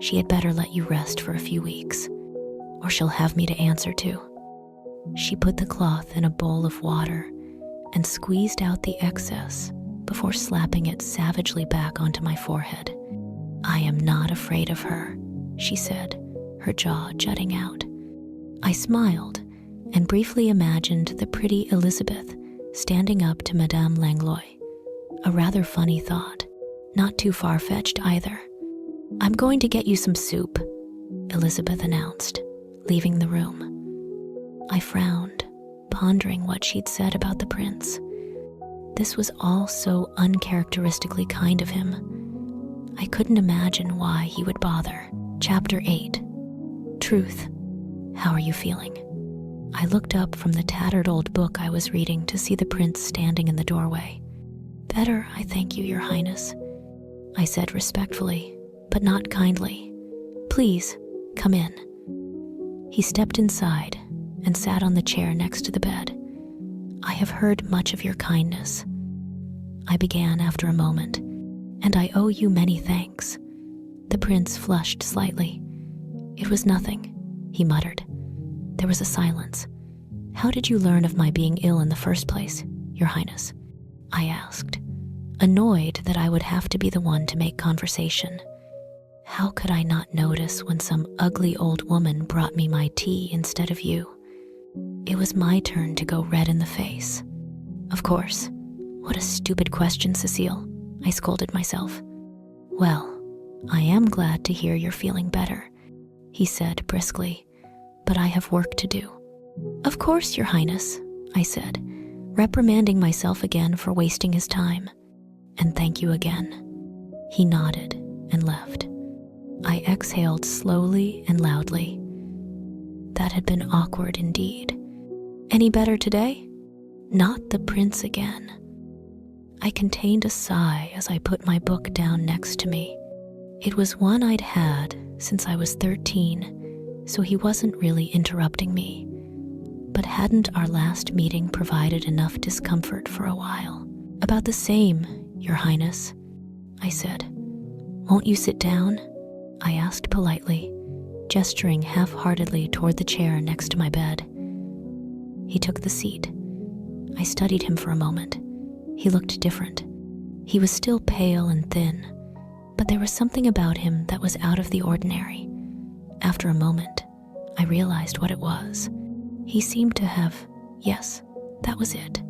She had better let you rest for a few weeks, or she'll have me to answer to." She put the cloth in a bowl of water and squeezed out the excess before slapping it savagely back onto my forehead. "I am not afraid of her," she said, her jaw jutting out. I smiled and briefly imagined the pretty Elizabeth standing up to Madame Langlois. A rather funny thought, not too far-fetched either. "I'm going to get you some soup," Elizabeth announced, leaving the room. I frowned, pondering what she'd said about the prince. This was all so uncharacteristically kind of him. I couldn't imagine why he would bother. Chapter 8. Truth. "How are you feeling?" I looked up from the tattered old book I was reading to see the prince standing in the doorway. "Better, I thank you, Your Highness," I said respectfully, but not kindly. "Please, come in." He stepped inside and sat on the chair next to the bed. "I have heard much of your kindness," I began after a moment, "and I owe you many thanks." The prince flushed slightly. "It was nothing," he muttered. There was a silence. "How did you learn of my being ill in the first place, Your Highness?" I asked, annoyed that I would have to be the one to make conversation. How could I not notice when some ugly old woman brought me my tea instead of you? It was my turn to go red in the face. "Of course. What a stupid question, Cécile," I scolded myself. "Well, I am glad to hear you're feeling better," he said briskly, "but I have work to do." "Of course, Your Highness," I said, reprimanding myself again for wasting his time. "And thank you again." He nodded and left. I exhaled slowly and loudly. That had been awkward indeed. "Any better today?" Not the prince again. I contained a sigh as I put my book down next to me. It was one I'd had since I was 13, so he wasn't really interrupting me. But hadn't our last meeting provided enough discomfort for a while? "About the same, Your Highness," I said. "Won't you sit down?" I asked politely, gesturing half-heartedly toward the chair next to my bed. He took the seat. I studied him for a moment. He looked different. He was still pale and thin, but there was something about him that was out of the ordinary. After a moment, I realized what it was. He seemed to have, yes, that was it,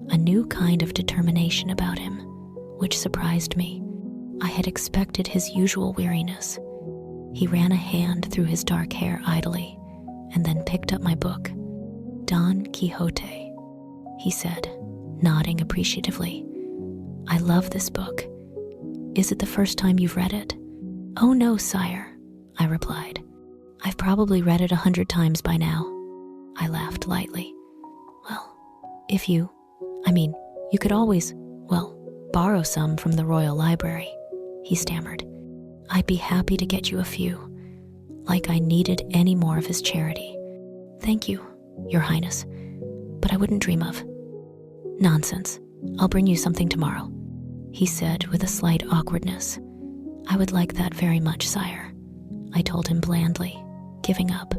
a new kind of determination about him, which surprised me. I had expected his usual weariness. He ran a hand through his dark hair idly, and then picked up my book. "Don Quixote," he said, nodding appreciatively. "I love this book. Is it the first time you've read it?" "Oh no, sire," I replied. "I've probably read it 100 times by now." I laughed lightly. "Well, if you could always, borrow some from the Royal Library," he stammered. "I'd be happy to get you a few, like I needed any more of his charity." "Thank you, Your Highness, but I wouldn't dream of." "Nonsense. I'll bring you something tomorrow," he said with a slight awkwardness. "I would like that very much, sire," I told him blandly, giving up.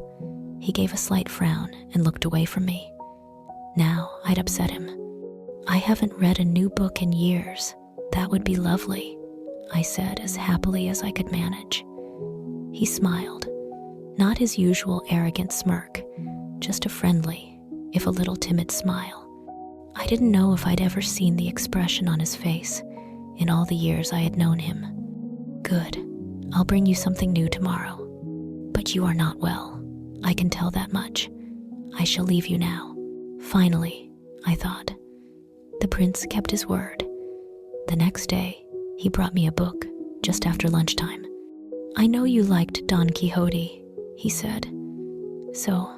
He gave a slight frown and looked away from me. Now I'd upset him. "I haven't read a new book in years. That would be lovely," I said as happily as I could manage. He smiled, not his usual arrogant smirk, just a friendly, if a little timid smile. I didn't know if I'd ever seen the expression on his face in all the years I had known him. "Good. I'll bring you something new tomorrow. But you are not well. I can tell that much. I shall leave you now." Finally, I thought. The prince kept his word. The next day, he brought me a book just after lunchtime. "I know you liked Don Quixote," he said, "so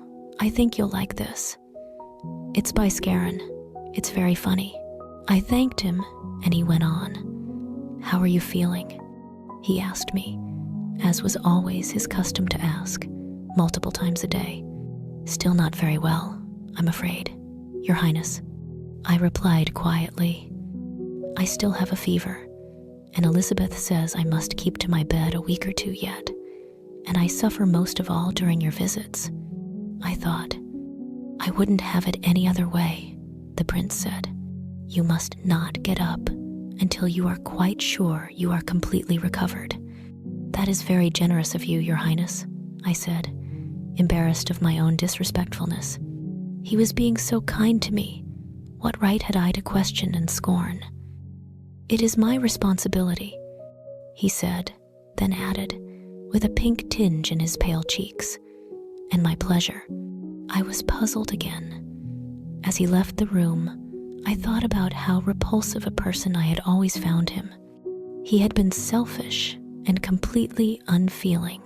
I think you'll like this. It's by Scarron. It's very funny." I thanked him, and he went on. "How are you feeling?" he asked me, as was always his custom to ask, multiple times a day. "Still not very well, I'm afraid, Your Highness," I replied quietly. "I still have a fever, and Elizabeth says I must keep to my bed a week or two yet." and I suffer most of all during your visits." I thought. "I wouldn't have it any other way," the prince said. "You must not get up until you are quite sure you are completely recovered." "That is very generous of you, Your Highness," I said, embarrassed of my own disrespectfulness. He was being so kind to me. What right had I to question and scorn? "It is my responsibility," he said, then added, with a pink tinge in his pale cheeks, "and my pleasure." I was puzzled again. As he left the room, I thought about how repulsive a person I had always found him. He had been selfish and completely unfeeling.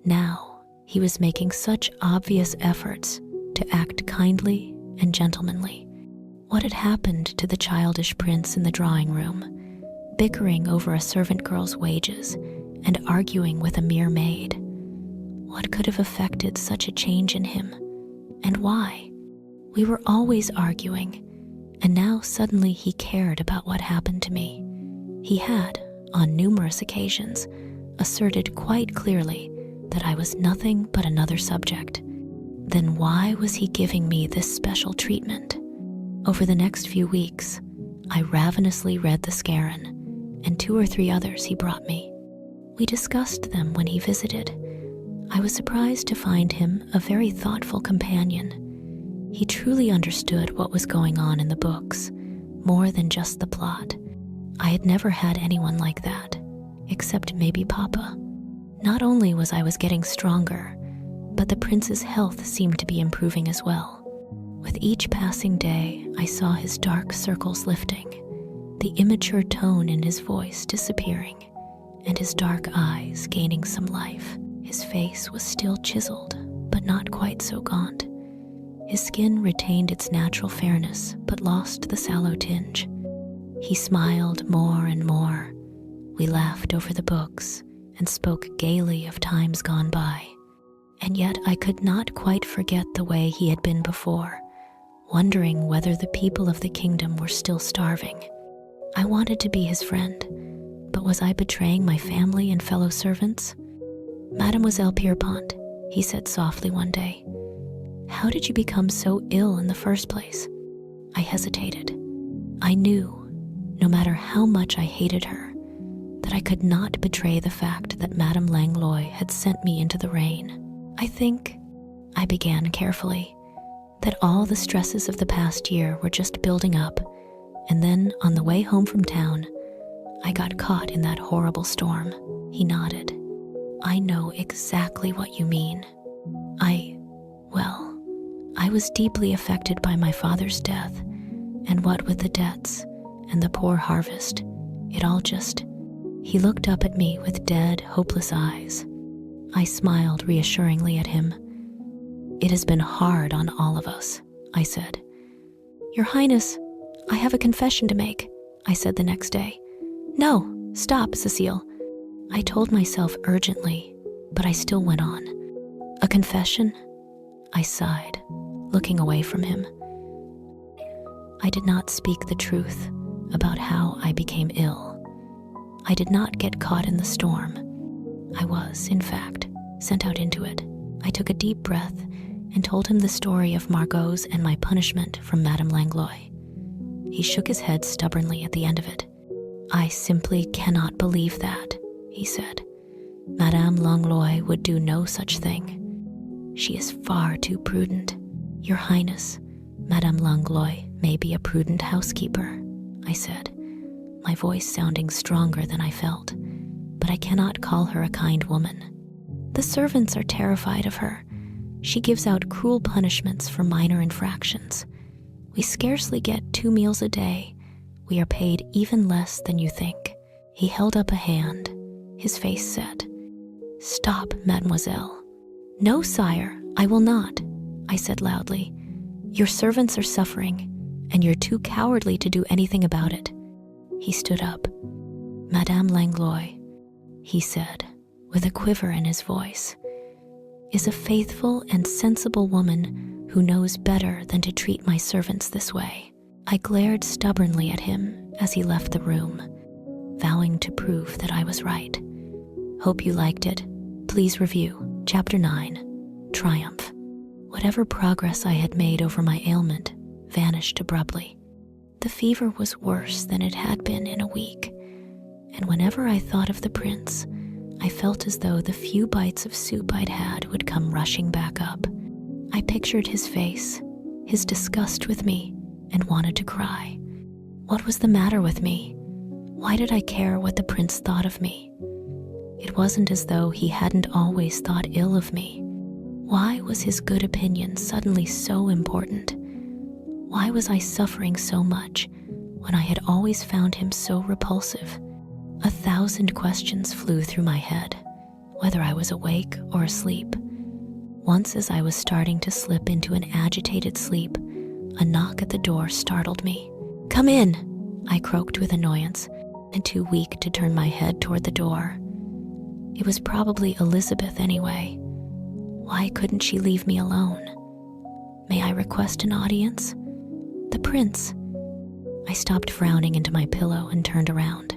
Now he was making such obvious efforts to act kindly and gentlemanly. What had happened to the childish prince in the drawing room, bickering over a servant girl's wages and arguing with a mere maid? What could have affected such a change in him, and why? We were always arguing, and now suddenly he cared about what happened to me. He had, on numerous occasions, asserted quite clearly that I was nothing but another subject. Then why was he giving me this special treatment? Over the next few weeks, I ravenously read the Scarron and 2 or 3 others he brought me. We discussed them when he visited. I was surprised to find him a very thoughtful companion. He truly understood what was going on in the books, more than just the plot. I had never had anyone like that, except maybe Papa. Not only was I getting stronger, but the prince's health seemed to be improving as well. With each passing day, I saw his dark circles lifting, the immature tone in his voice disappearing, and his dark eyes gaining some life. His face was still chiseled, but not quite so gaunt. His skin retained its natural fairness, but lost the sallow tinge. He smiled more and more. We laughed over the books and spoke gaily of times gone by. And yet I could not quite forget the way he had been before, wondering whether the people of the kingdom were still starving. I wanted to be his friend, but was I betraying my family and fellow servants? "Mademoiselle Pierpont," he said softly one day, "how did you become so ill in the first place?" I hesitated. I knew, no matter how much I hated her, that I could not betray the fact that Madame Langlois had sent me into the rain. "I think," I began carefully, "that all the stresses of the past year were just building up, and then on the way home from town, I got caught in that horrible storm." He nodded. "I know exactly what you mean. I was deeply affected by my father's death, and what with the debts and the poor harvest, it all just..." He looked up at me with dead, hopeless eyes. I smiled reassuringly at him. "It has been hard on all of us," I said. "Your Highness, I have a confession to make," I said the next day. "No, stop, Cécile," I told myself urgently, but I still went on. "A confession?" I sighed, looking away from him. I did not speak the truth about how I became ill. I did not get caught in the storm. I was, in fact, sent out into it. I took a deep breath and told him the story of Margot's and my punishment from Madame Langlois. He shook his head stubbornly at the end of it. "I simply cannot believe that," he said. "Madame Langlois would do no such thing. She is far too prudent. Your Highness, Madame Langlois may be a prudent housekeeper," I said, my voice sounding stronger than I felt, "but I cannot call her a kind woman. The servants are terrified of her. She gives out cruel punishments for minor infractions. We scarcely get 2 meals a day. We are paid even less than you think." He held up a hand, his face set. "Stop, mademoiselle." "No, sire, I will not," I said loudly. "Your servants are suffering, and you're too cowardly to do anything about it." He stood up. "Madame Langlois," he said, with a quiver in his voice, "is a faithful and sensible woman who knows better than to treat my servants this way." I glared stubbornly at him as he left the room, vowing to prove that I was right. "Hope you liked it," Please review Chapter 9, Triumph. Whatever progress I had made over my ailment vanished abruptly. The fever was worse than it had been in a week, and whenever I thought of the prince, I felt as though the few bites of soup I'd had would come rushing back up. I pictured his face, his disgust with me, and wanted to cry. What was the matter with me? Why did I care what the prince thought of me? It wasn't as though he hadn't always thought ill of me. Why was his good opinion suddenly so important? Why was I suffering so much when I had always found him so repulsive? 1,000 questions flew through my head, whether I was awake or asleep. Once, as I was starting to slip into an agitated sleep, a knock at the door startled me. "Come in," I croaked with annoyance, and too weak to turn my head toward the door. It was probably Elizabeth anyway. Why couldn't she leave me alone? May I request an audience? The prince. I stopped frowning into my pillow and turned around.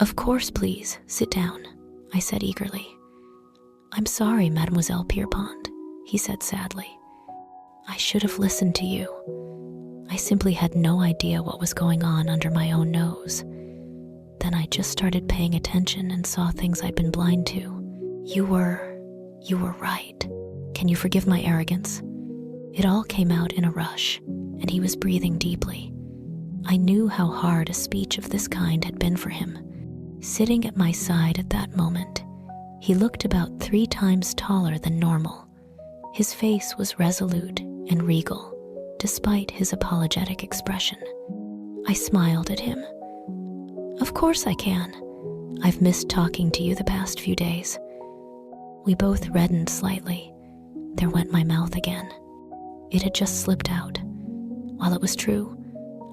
"Of course, please, sit down," I said eagerly. "I'm sorry, Mademoiselle Pierpont," he said sadly. "I should have listened to you. I simply had no idea what was going on under my own nose. Then I just started paying attention and saw things I'd been blind to. You were right. Can you forgive my arrogance?" It all came out in a rush, and he was breathing deeply. I knew how hard a speech of this kind had been for him. Sitting at my side at that moment, he looked about 3 times taller than normal. His face was resolute and regal, despite his apologetic expression. I smiled at him. "Of course I can. I've missed talking to you the past few days." We both reddened slightly. There went my mouth again. It had just slipped out. While it was true,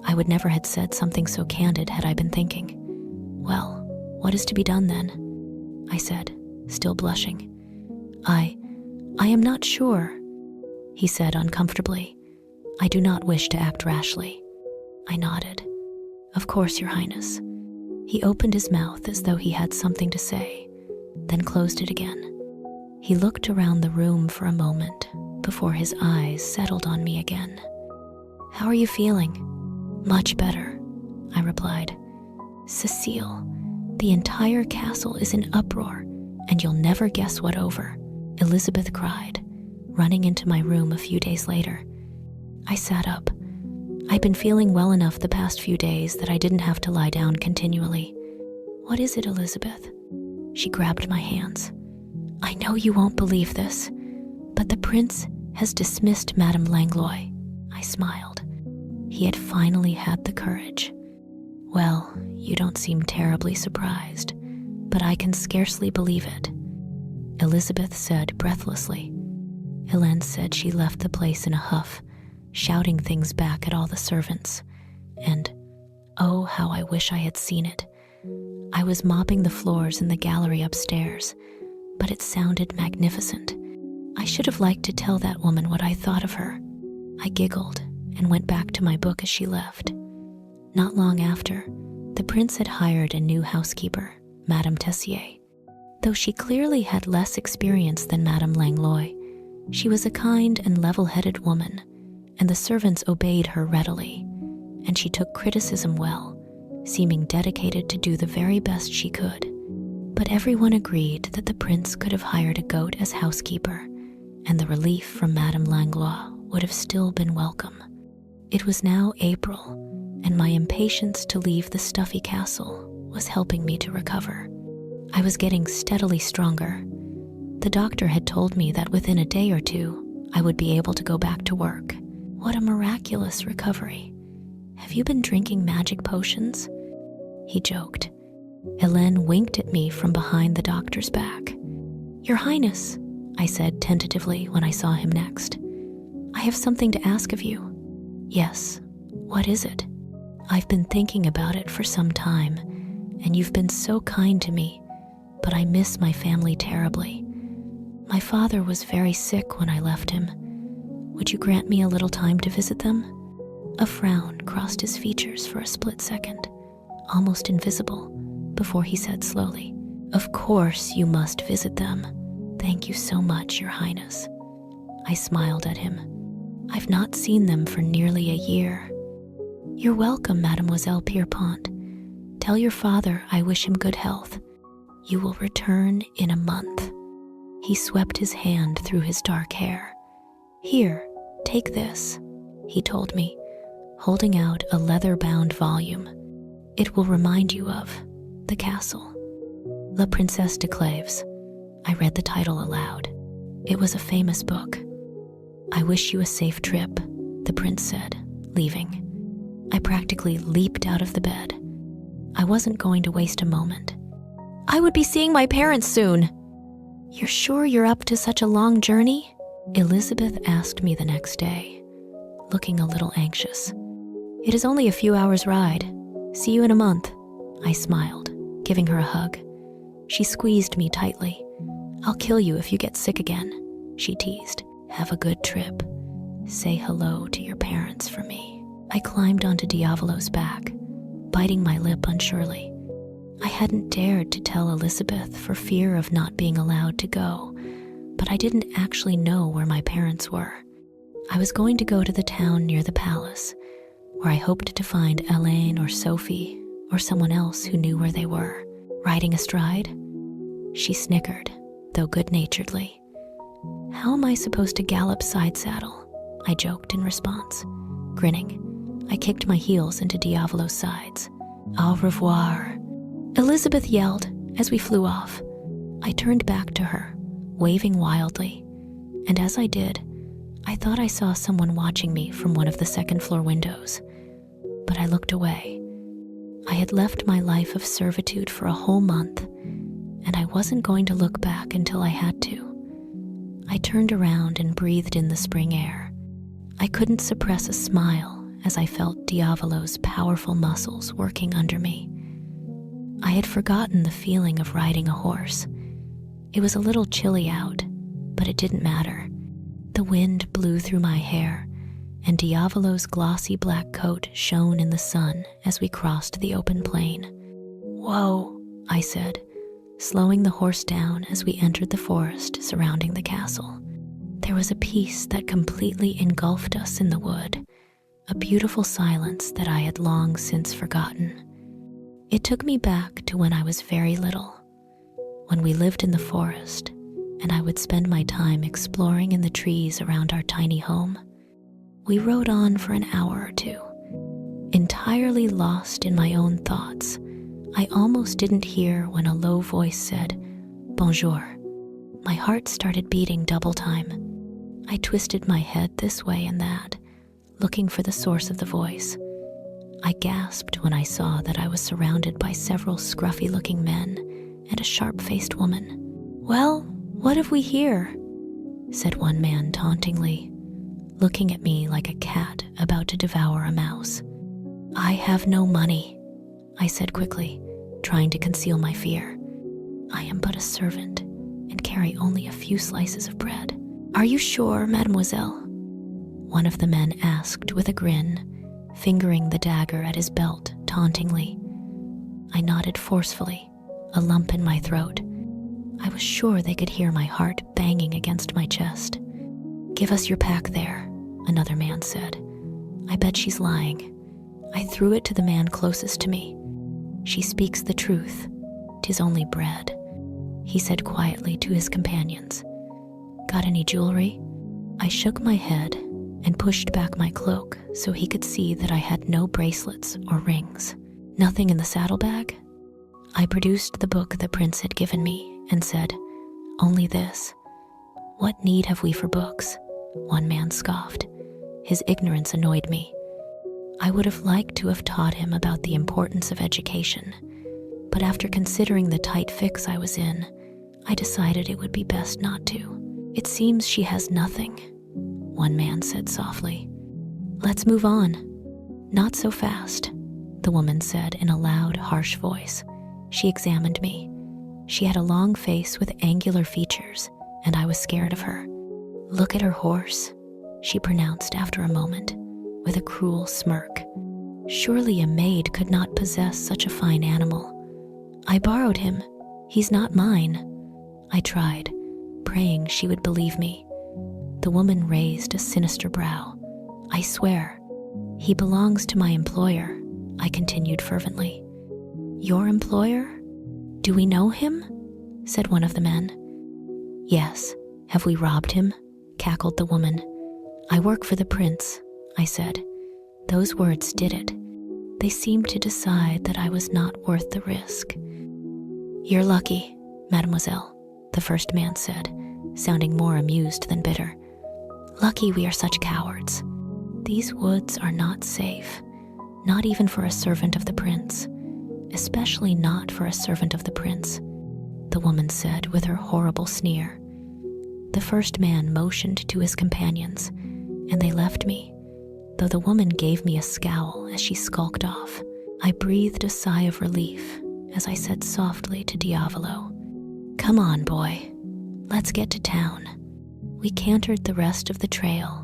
I would never have said something so candid had I been thinking. "Well, what is to be done then?" I said, still blushing. I am not sure," he said uncomfortably. "I do not wish to act rashly." I nodded. "Of course, Your Highness." He opened his mouth as though he had something to say, then closed it again. He looked around the room for a moment before his eyes settled on me again. "How are you feeling?" "Much better," I replied. "Cécile, the entire castle is in uproar, and you'll never guess what over," Elizabeth cried, running into my room a few days later. I sat up. I'd been feeling well enough the past few days that I didn't have to lie down continually. "What is it, Elizabeth?" She grabbed my hands. "I know you won't believe this, but the prince has dismissed Madame Langlois." I smiled. He had finally had the courage. "Well, you don't seem terribly surprised, but I can scarcely believe it," Elizabeth said breathlessly. Hélène said she left the place in a huff, shouting things back at all the servants. And, oh, how I wish I had seen it. I was mopping the floors in the gallery upstairs, but it sounded magnificent. I should have liked to tell that woman what I thought of her. I giggled and went back to my book as she left. Not long after, the prince had hired a new housekeeper, Madame Tessier. Though she clearly had less experience than Madame Langlois, she was a kind and level-headed woman, and the servants obeyed her readily, and she took criticism well, seeming dedicated to do the very best she could. But everyone agreed that the prince could have hired a goat as housekeeper, and the relief from Madame Langlois would have still been welcome. It was now April, and my impatience to leave the stuffy castle was helping me to recover. I was getting steadily stronger. The doctor had told me that within a day or two, I would be able to go back to work. What a miraculous recovery. "Have you been drinking magic potions?" he joked. Hélène winked at me from behind the doctor's back. "Your Highness," I said tentatively when I saw him next. "I have something to ask of you." "Yes, what is it?" "I've been thinking about it for some time, and you've been so kind to me, but I miss my family terribly. My father was very sick when I left him. Would you grant me a little time to visit them?" A frown crossed his features for a split second, almost invisible, before he said slowly, "Of course you must visit them. "Thank you so much, Your Highness." I smiled at him. "I've not seen them for nearly a year." "You're welcome, Mademoiselle Pierpont. Tell your father I wish him good health. You will return in a month." He swept his hand through his dark hair. "Here, take this," he told me, holding out a leather-bound volume. "It will remind you of the castle." La Princesse de Clèves. I read the title aloud. It was a famous book. "I wish you a safe trip," the prince said, leaving. I practically leaped out of the bed. I wasn't going to waste a moment. I would be seeing my parents soon. "You're sure you're up to such a long journey?" Elizabeth asked me the next day, looking a little anxious. "It is only a few hours' ride. See you in a month," I smiled, giving her a hug. She squeezed me tightly. "I'll kill you if you get sick again," she teased. "Have a good trip. Say hello to your parents for me." I climbed onto Diavolo's back, biting my lip unsurely. I hadn't dared to tell Elizabeth for fear of not being allowed to go, but I didn't actually know where my parents were. I was going to go to the town near the palace, where I hoped to find Elaine or Sophie or someone else who knew where they were. "Riding astride?" She snickered, though good-naturedly. "How am I supposed to gallop side saddle?" I joked in response. Grinning, I kicked my heels into Diavolo's sides. "Au revoir," Elizabeth yelled as we flew off. I turned back to her, waving wildly, and as I did, I thought I saw someone watching me from one of the second-floor windows, but I looked away. I had left my life of servitude for a whole month, and I wasn't going to look back until I had to. I turned around and breathed in the spring air. I couldn't suppress a smile as I felt Diavolo's powerful muscles working under me. I had forgotten the feeling of riding a horse. It was a little chilly out, but it didn't matter. The wind blew through my hair, and Diavolo's glossy black coat shone in the sun as we crossed the open plain. "Whoa," I said, slowing the horse down as we entered the forest surrounding the castle. There was a peace that completely engulfed us in the wood, a beautiful silence that I had long since forgotten. It took me back to when I was very little, when we lived in the forest, and I would spend my time exploring in the trees around our tiny home. We rode on for an hour or two, entirely lost in my own thoughts. I almost didn't hear when a low voice said, "Bonjour." My heart started beating double time. I twisted my head this way and that, looking for the source of the voice. I gasped when I saw that I was surrounded by several scruffy-looking men and a sharp-faced woman. "Well, what have we here?" said one man tauntingly, looking at me like a cat about to devour a mouse. "I have no money," I said quickly, trying to conceal my fear. "I am but a servant and carry only a few slices of bread." "Are you sure, mademoiselle?" one of the men asked with a grin, fingering the dagger at his belt tauntingly. I nodded forcefully, a lump in my throat. I was sure they could hear my heart banging against my chest. "Give us your pack there," another man said. "I bet she's lying." I threw it to the man closest to me. "She speaks the truth. 'Tis only bread," he said quietly to his companions. "Got any jewelry?" I shook my head and pushed back my cloak so he could see that I had no bracelets or rings. "Nothing in the saddlebag?" I produced the book the prince had given me and said, "Only this." "What need have we for books?" one man scoffed. His ignorance annoyed me. I would have liked to have taught him about the importance of education, but after considering the tight fix I was in, I decided it would be best not to. "It seems she has nothing," one man said softly. "Let's move on." "Not so fast," the woman said in a loud, harsh voice. She examined me. She had a long face with angular features, and I was scared of her. "Look at her horse," she pronounced after a moment, with a cruel smirk. "Surely a maid could not possess such a fine animal." "I borrowed him. He's not mine," I tried, praying she would believe me. The woman raised a sinister brow. I swear, he belongs to my employer, I continued fervently. Your employer? Do we know him? Said one of the men. Yes. Have we robbed him? Cackled the woman. I work for the prince, I said. Those words did it. They seemed to decide that I was not worth the risk. You're lucky, mademoiselle, the first man said, sounding more amused than bitter. Lucky we are such cowards. These woods are not safe, not even for a servant of the prince, especially not for a servant of the prince, the woman said with her horrible sneer. The first man motioned to his companions, and they left me, though the woman gave me a scowl as she skulked off. I breathed a sigh of relief as I said softly to Diavolo, Come on, boy, let's get to town. We cantered the rest of the trail,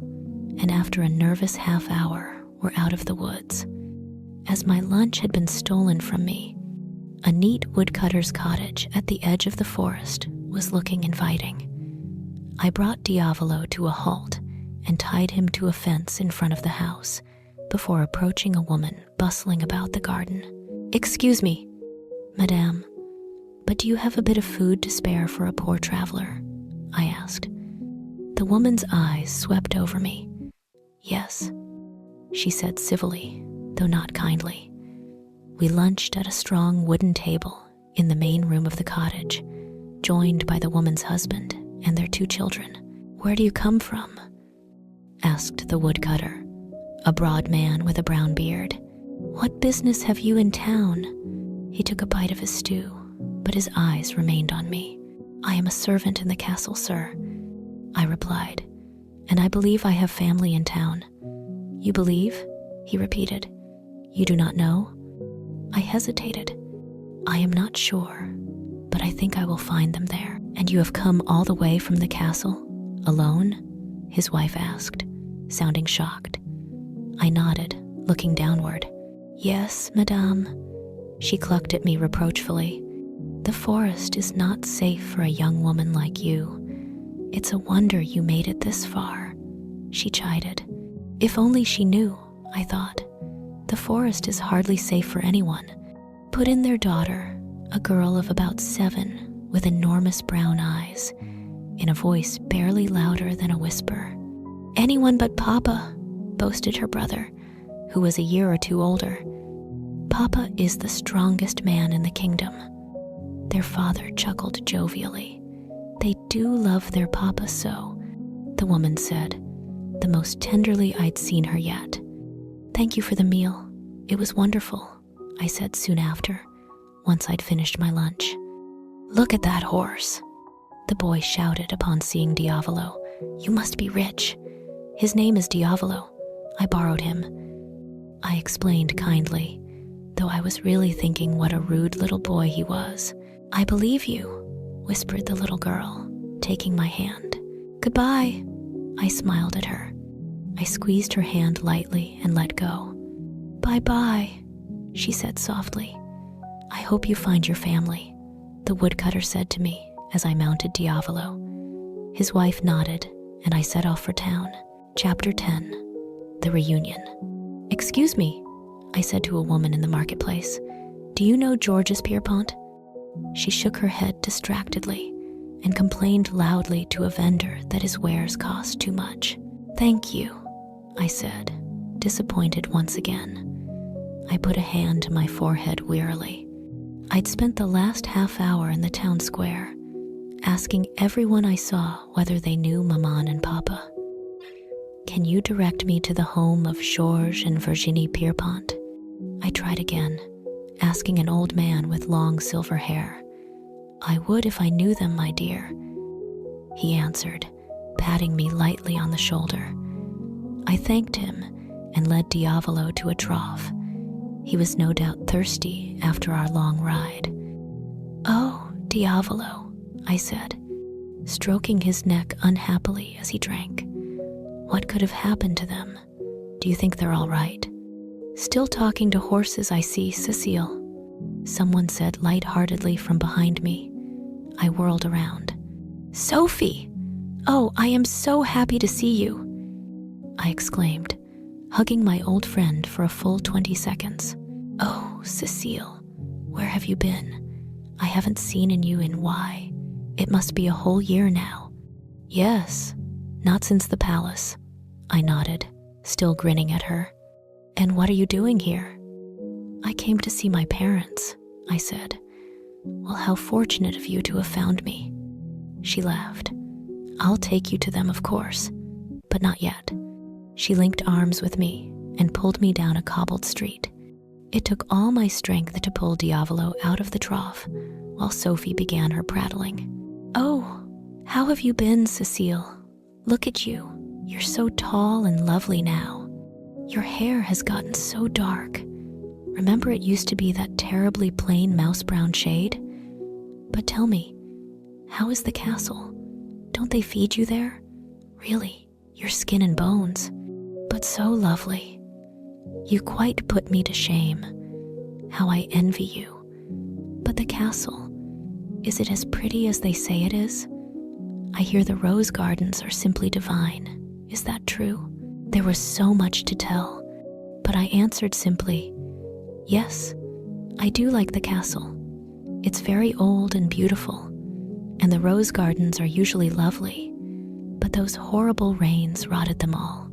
and after a nervous half hour, were out of the woods. As my lunch had been stolen from me, a neat woodcutter's cottage at the edge of the forest was looking inviting. I brought Diavolo to a halt and tied him to a fence in front of the house before approaching a woman bustling about the garden. Excuse me, madame, but do you have a bit of food to spare for a poor traveler? I asked. The woman's eyes swept over me. Yes, she said civilly, though not kindly. We lunched at a strong wooden table in the main room of the cottage, joined by the woman's husband and their 2 children. Where do you come from? Asked the woodcutter, a broad man with a brown beard. What business have you in town? He took a bite of his stew, but his eyes remained on me. I am a servant in the castle, sir, I replied, and I believe I have family in town. You believe? He repeated. You do not know? I hesitated. I am not sure, but I think I will find them there. And you have come all the way from the castle, alone? His wife asked, sounding shocked. I nodded, looking downward. Yes, madame. She clucked at me reproachfully. The forest is not safe for a young woman like you. It's a wonder you made it this far, she chided. If only she knew, I thought. The forest is hardly safe for anyone. Put in their daughter, a girl of about 7, with enormous brown eyes, in a voice barely louder than a whisper. Anyone but Papa, boasted her brother, who was a year or 2 older. Papa is the strongest man in the kingdom. Their father chuckled jovially. They do love their papa so, the woman said, the most tenderly I'd seen her yet. Thank you for the meal. It was wonderful, I said soon after, once I'd finished my lunch. Look at that horse, the boy shouted upon seeing Diavolo. You must be rich. His name is Diavolo. I borrowed him. I explained kindly, though I was really thinking what a rude little boy he was. I believe you, whispered the little girl, taking my hand. Goodbye, I smiled at her. I squeezed her hand lightly and let go. Bye-bye, she said softly. I hope you find your family, the woodcutter said to me as I mounted Diavolo. His wife nodded, and I set off for town. Chapter 10. The Reunion. Excuse me, I said to a woman in the marketplace. Do you know Georges Pierpont? She shook her head distractedly and complained loudly to a vendor that his wares cost too much. Thank you, I said, disappointed once again. I put a hand to my forehead wearily. I'd spent the last half hour in the town square, asking everyone I saw whether they knew Maman and Papa. Can you direct me to the home of Georges and Virginie Pierpont? I tried again, asking an old man with long silver hair. I would if I knew them, my dear, he answered, patting me lightly on the shoulder. I thanked him and led Diavolo to a trough. He was no doubt thirsty after our long ride. Oh, Diavolo, I said, stroking his neck unhappily as he drank. What could have happened to them? Do you think they're all right? Still talking to horses, I see, Cécile, someone said lightheartedly from behind me. I whirled around. "Sophie! Oh, I am so happy to see you," I exclaimed, hugging my old friend for a full 20 seconds. "Oh, Cécile, where have you been? I haven't seen you in why? It must be a whole year now." "Yes, not since the palace," I nodded, still grinning at her. "And what are you doing here?" "I came to see my parents," I said. "Well, how fortunate of you to have found me." She laughed. "I'll take you to them, of course, but not yet." She linked arms with me and pulled me down a cobbled street. It took all my strength to pull Diavolo out of the trough while Sophie began her prattling. "Oh, how have you been, Cécile? Look at you. You're so tall and lovely now. Your hair has gotten so dark. Remember it used to be that terribly plain mouse brown shade? But tell me, how is the castle? Don't they feed you there? Really, your skin and bones, but so lovely. You quite put me to shame. How I envy you. But the castle, is it as pretty as they say it is? I hear the rose gardens are simply divine. Is that true?" There was so much to tell, but I answered simply, "Yes, I do like the castle. It's very old and beautiful, and the rose gardens are usually lovely, but those horrible rains rotted them all.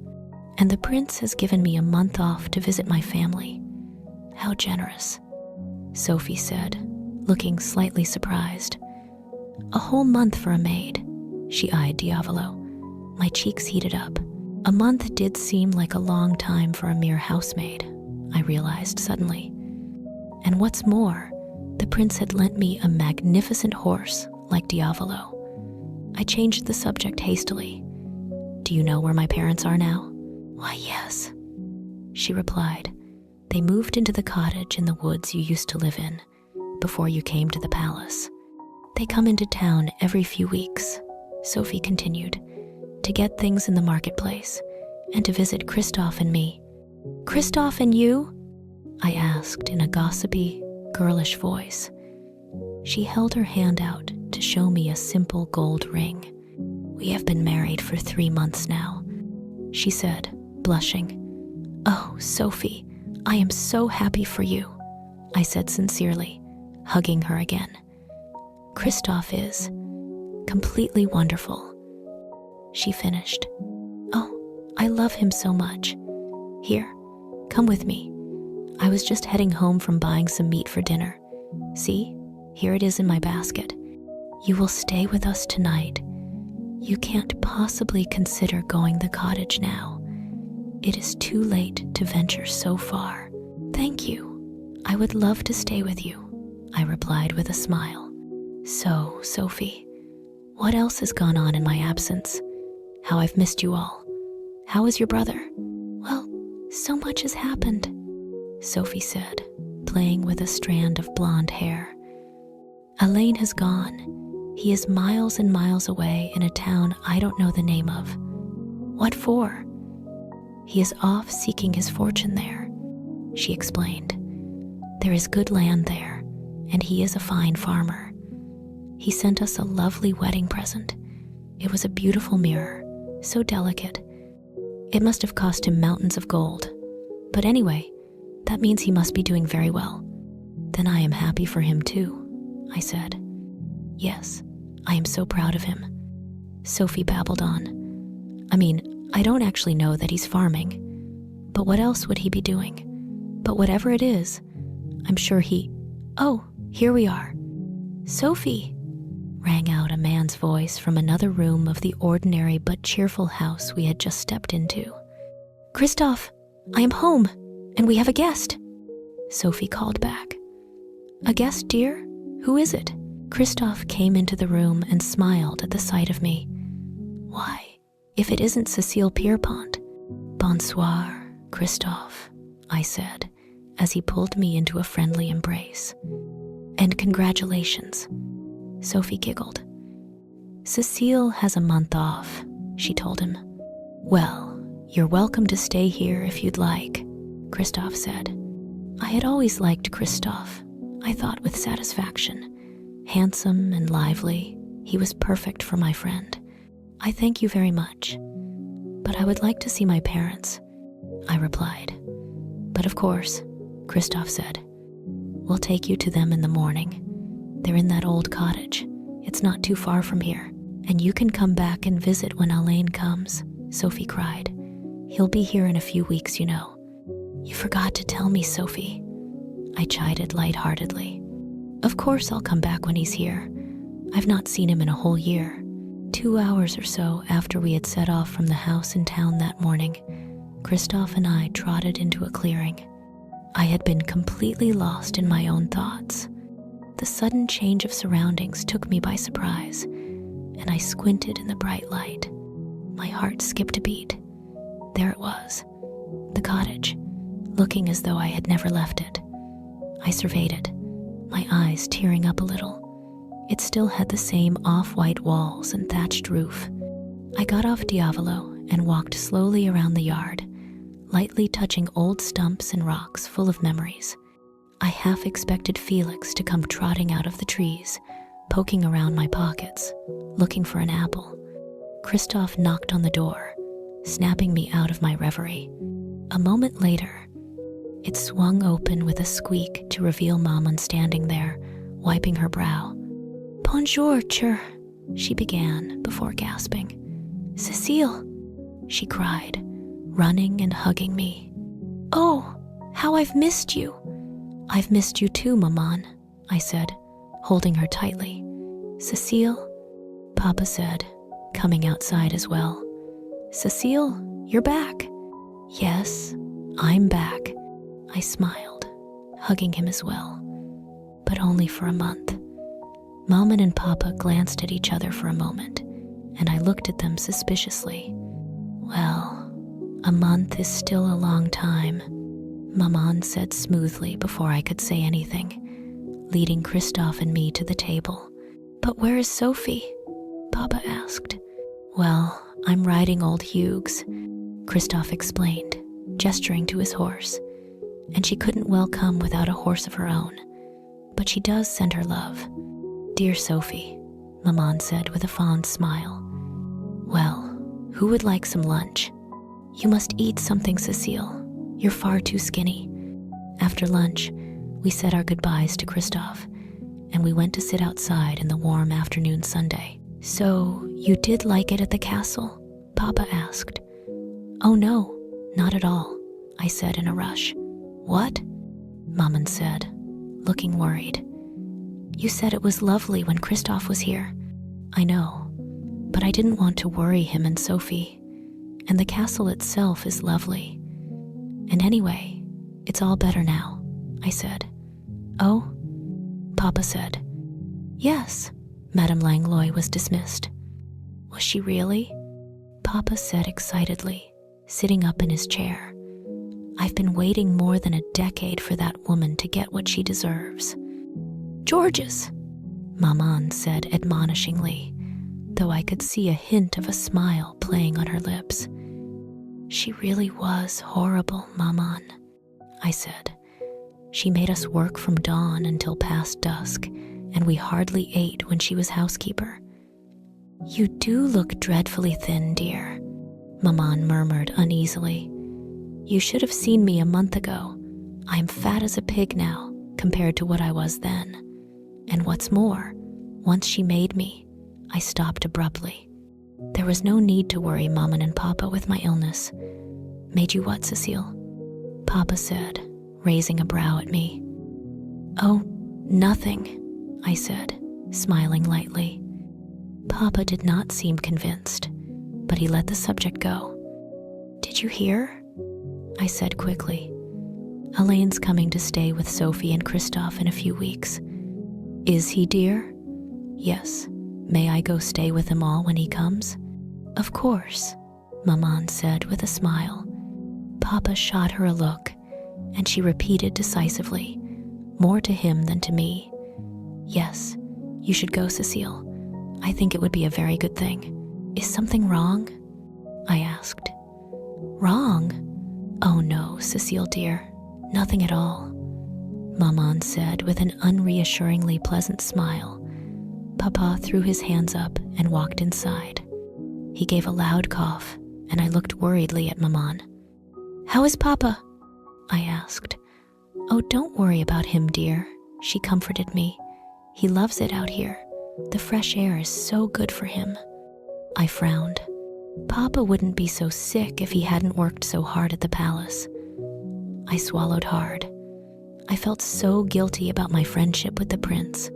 And the prince has given me a month off to visit my family. How generous," Sophie said, looking slightly surprised. "A whole month for a maid," she eyed Diavolo. My cheeks heated up. A month did seem like a long time for a mere housemaid, I realized suddenly. And what's more, the prince had lent me a magnificent horse like Diavolo. I changed the subject hastily. "Do you know where my parents are now?" "Why, yes," she replied. "They moved into the cottage in the woods you used to live in before you came to the palace. They come into town every few weeks," Sophie continued, "to get things in the marketplace and to visit Christophe and me." "Christophe and you?" I asked in a gossipy, girlish voice. She held her hand out to show me a simple gold ring. "We have been married for 3 months now," she said, blushing. "Oh, Sophie, I am so happy for you," I said sincerely, hugging her again. "Christophe is completely wonderful," she finished. "Oh, I love him so much. Here, come with me. I was just heading home from buying some meat for dinner. See, here it is in my basket. You will stay with us tonight. You can't possibly consider going the cottage now. It is too late to venture so far." "Thank you. I would love to stay with you," I replied with a smile. "So, Sophie, what else has gone on in my absence? How I've missed you all. How is your brother?" "Well, so much has happened," Sophie said, playing with a strand of blonde hair. "Alain has gone. He is miles and miles away in a town I don't know the name of." "What for?" "He is off seeking his fortune there," she explained. "There is good land there, and he is a fine farmer. He sent us a lovely wedding present. It was a beautiful mirror, so delicate. It must have cost him mountains of gold. But anyway, that means he must be doing very well." "Then I am happy for him too," I said. "Yes, I am so proud of him," Sophie babbled on. I don't actually know that he's farming, but what else would he be doing? But whatever it is, I'm sure Oh, here we are. "Sophie," rang out a man's voice from another room of the ordinary but cheerful house we had just stepped into. "Christophe, I am home, and we have a guest," Sophie called back. "A guest, dear? Who is it?" Christophe came into the room and smiled at the sight of me. "Why, if it isn't Cécile Pierpont." "Bonsoir, Christophe," I said, as he pulled me into a friendly embrace. "And congratulations," Sophie giggled. "Cécile has a month off," she told him. "Well, you're welcome to stay here if you'd like," Christophe said. I had always liked Christophe, I thought with satisfaction. Handsome and lively, He was perfect for my friend. I thank you very much. But I would like to see my parents, I replied. But of course, Christophe said. We'll take you to them in the morning. They're in that old cottage. It's not too far from here. And you can come back and visit when Alain comes, Sophie cried. He'll be here in a few weeks, you know. You forgot to tell me, Sophie, I chided lightheartedly. Of course I'll come back when he's here. I've not seen him in a whole year. 2 hours or so after we had set off from the house in town that morning, Christophe and I trotted into a clearing. I had been completely lost in my own thoughts. The sudden change of surroundings took me by surprise, and I squinted in the bright light. My heart skipped a beat. There it was, the cottage, looking as though I had never left it. I surveyed it, my eyes tearing up a little. It still had the same off-white walls and thatched roof. I got off Diavolo and walked slowly around the yard, lightly touching old stumps and rocks full of memories. I half expected Felix to come trotting out of the trees, poking around my pockets, looking for an apple. Christophe knocked on the door, snapping me out of my reverie. A moment later, it swung open with a squeak to reveal Maman standing there, wiping her brow. Bonjour, she began before gasping. Cécile, she cried, running and hugging me. Oh, how I've missed you. I've missed you too, Maman, I said, holding her tightly. Cécile, Papa said, coming outside as well. Cécile, you're back. Yes, I'm back, I smiled, hugging him as well, but only for a month. Maman and Papa glanced at each other for a moment, and I looked at them suspiciously. Well, a month is still a long time, Maman said smoothly before I could say anything, leading Christophe and me to the table. But where is Sophie? Papa asked. Well, I'm riding old Hugues, Christophe explained, gesturing to his horse. And she couldn't well come without a horse of her own. But she does send her love. Dear Sophie, Maman said with a fond smile. Well, who would like some lunch? You must eat something, Cécile. You're far too skinny. After lunch, we said our goodbyes to Christophe, and we went to sit outside in the warm afternoon Sunday. So, you did like it at the castle? Papa asked. Oh no, not at all, I said in a rush. What? Maman said, looking worried. You said it was lovely when Christophe was here. I know, but I didn't want to worry him and Sophie. And the castle itself is lovely. And anyway, it's all better now, I said. Oh? Papa said. Yes, Madame Langlois was dismissed. Was she really? Papa said excitedly, sitting up in his chair. I've been waiting more than a decade for that woman to get what she deserves. Georges, Maman said admonishingly, though I could see a hint of a smile playing on her lips. She really was horrible, Maman, I said. She made us work from dawn until past dusk, and we hardly ate when she was housekeeper. You do look dreadfully thin, dear, Maman murmured uneasily. You should have seen me a month ago. I'm fat as a pig now, compared to what I was then. And what's more, once she made me, I stopped abruptly. There was no need to worry Maman and Papa with my illness. Made you what, Cécile? Papa said, raising a brow at me. Oh, nothing, I said, smiling lightly. Papa did not seem convinced, but he let the subject go. Did you hear? I said quickly. Alain's coming to stay with Sophie and Christophe in a few weeks. Is he, dear? Yes. May I go stay with them all when he comes? Of course, Maman said with a smile. Papa shot her a look, and she repeated decisively, more to him than to me. Yes, you should go, Cécile. I think it would be a very good thing. Is something wrong? I asked. Wrong? Oh no, Cécile dear, nothing at all, Maman said with an unreassuringly pleasant smile. Papa threw his hands up and walked inside. He gave a loud cough, and I looked worriedly at Maman. "How is Papa?" I asked. "Oh, don't worry about him, dear," she comforted me. "He loves it out here. The fresh air is so good for him." I frowned. Papa wouldn't be so sick if he hadn't worked so hard at the palace. I swallowed hard. I felt so guilty about my friendship with the prince.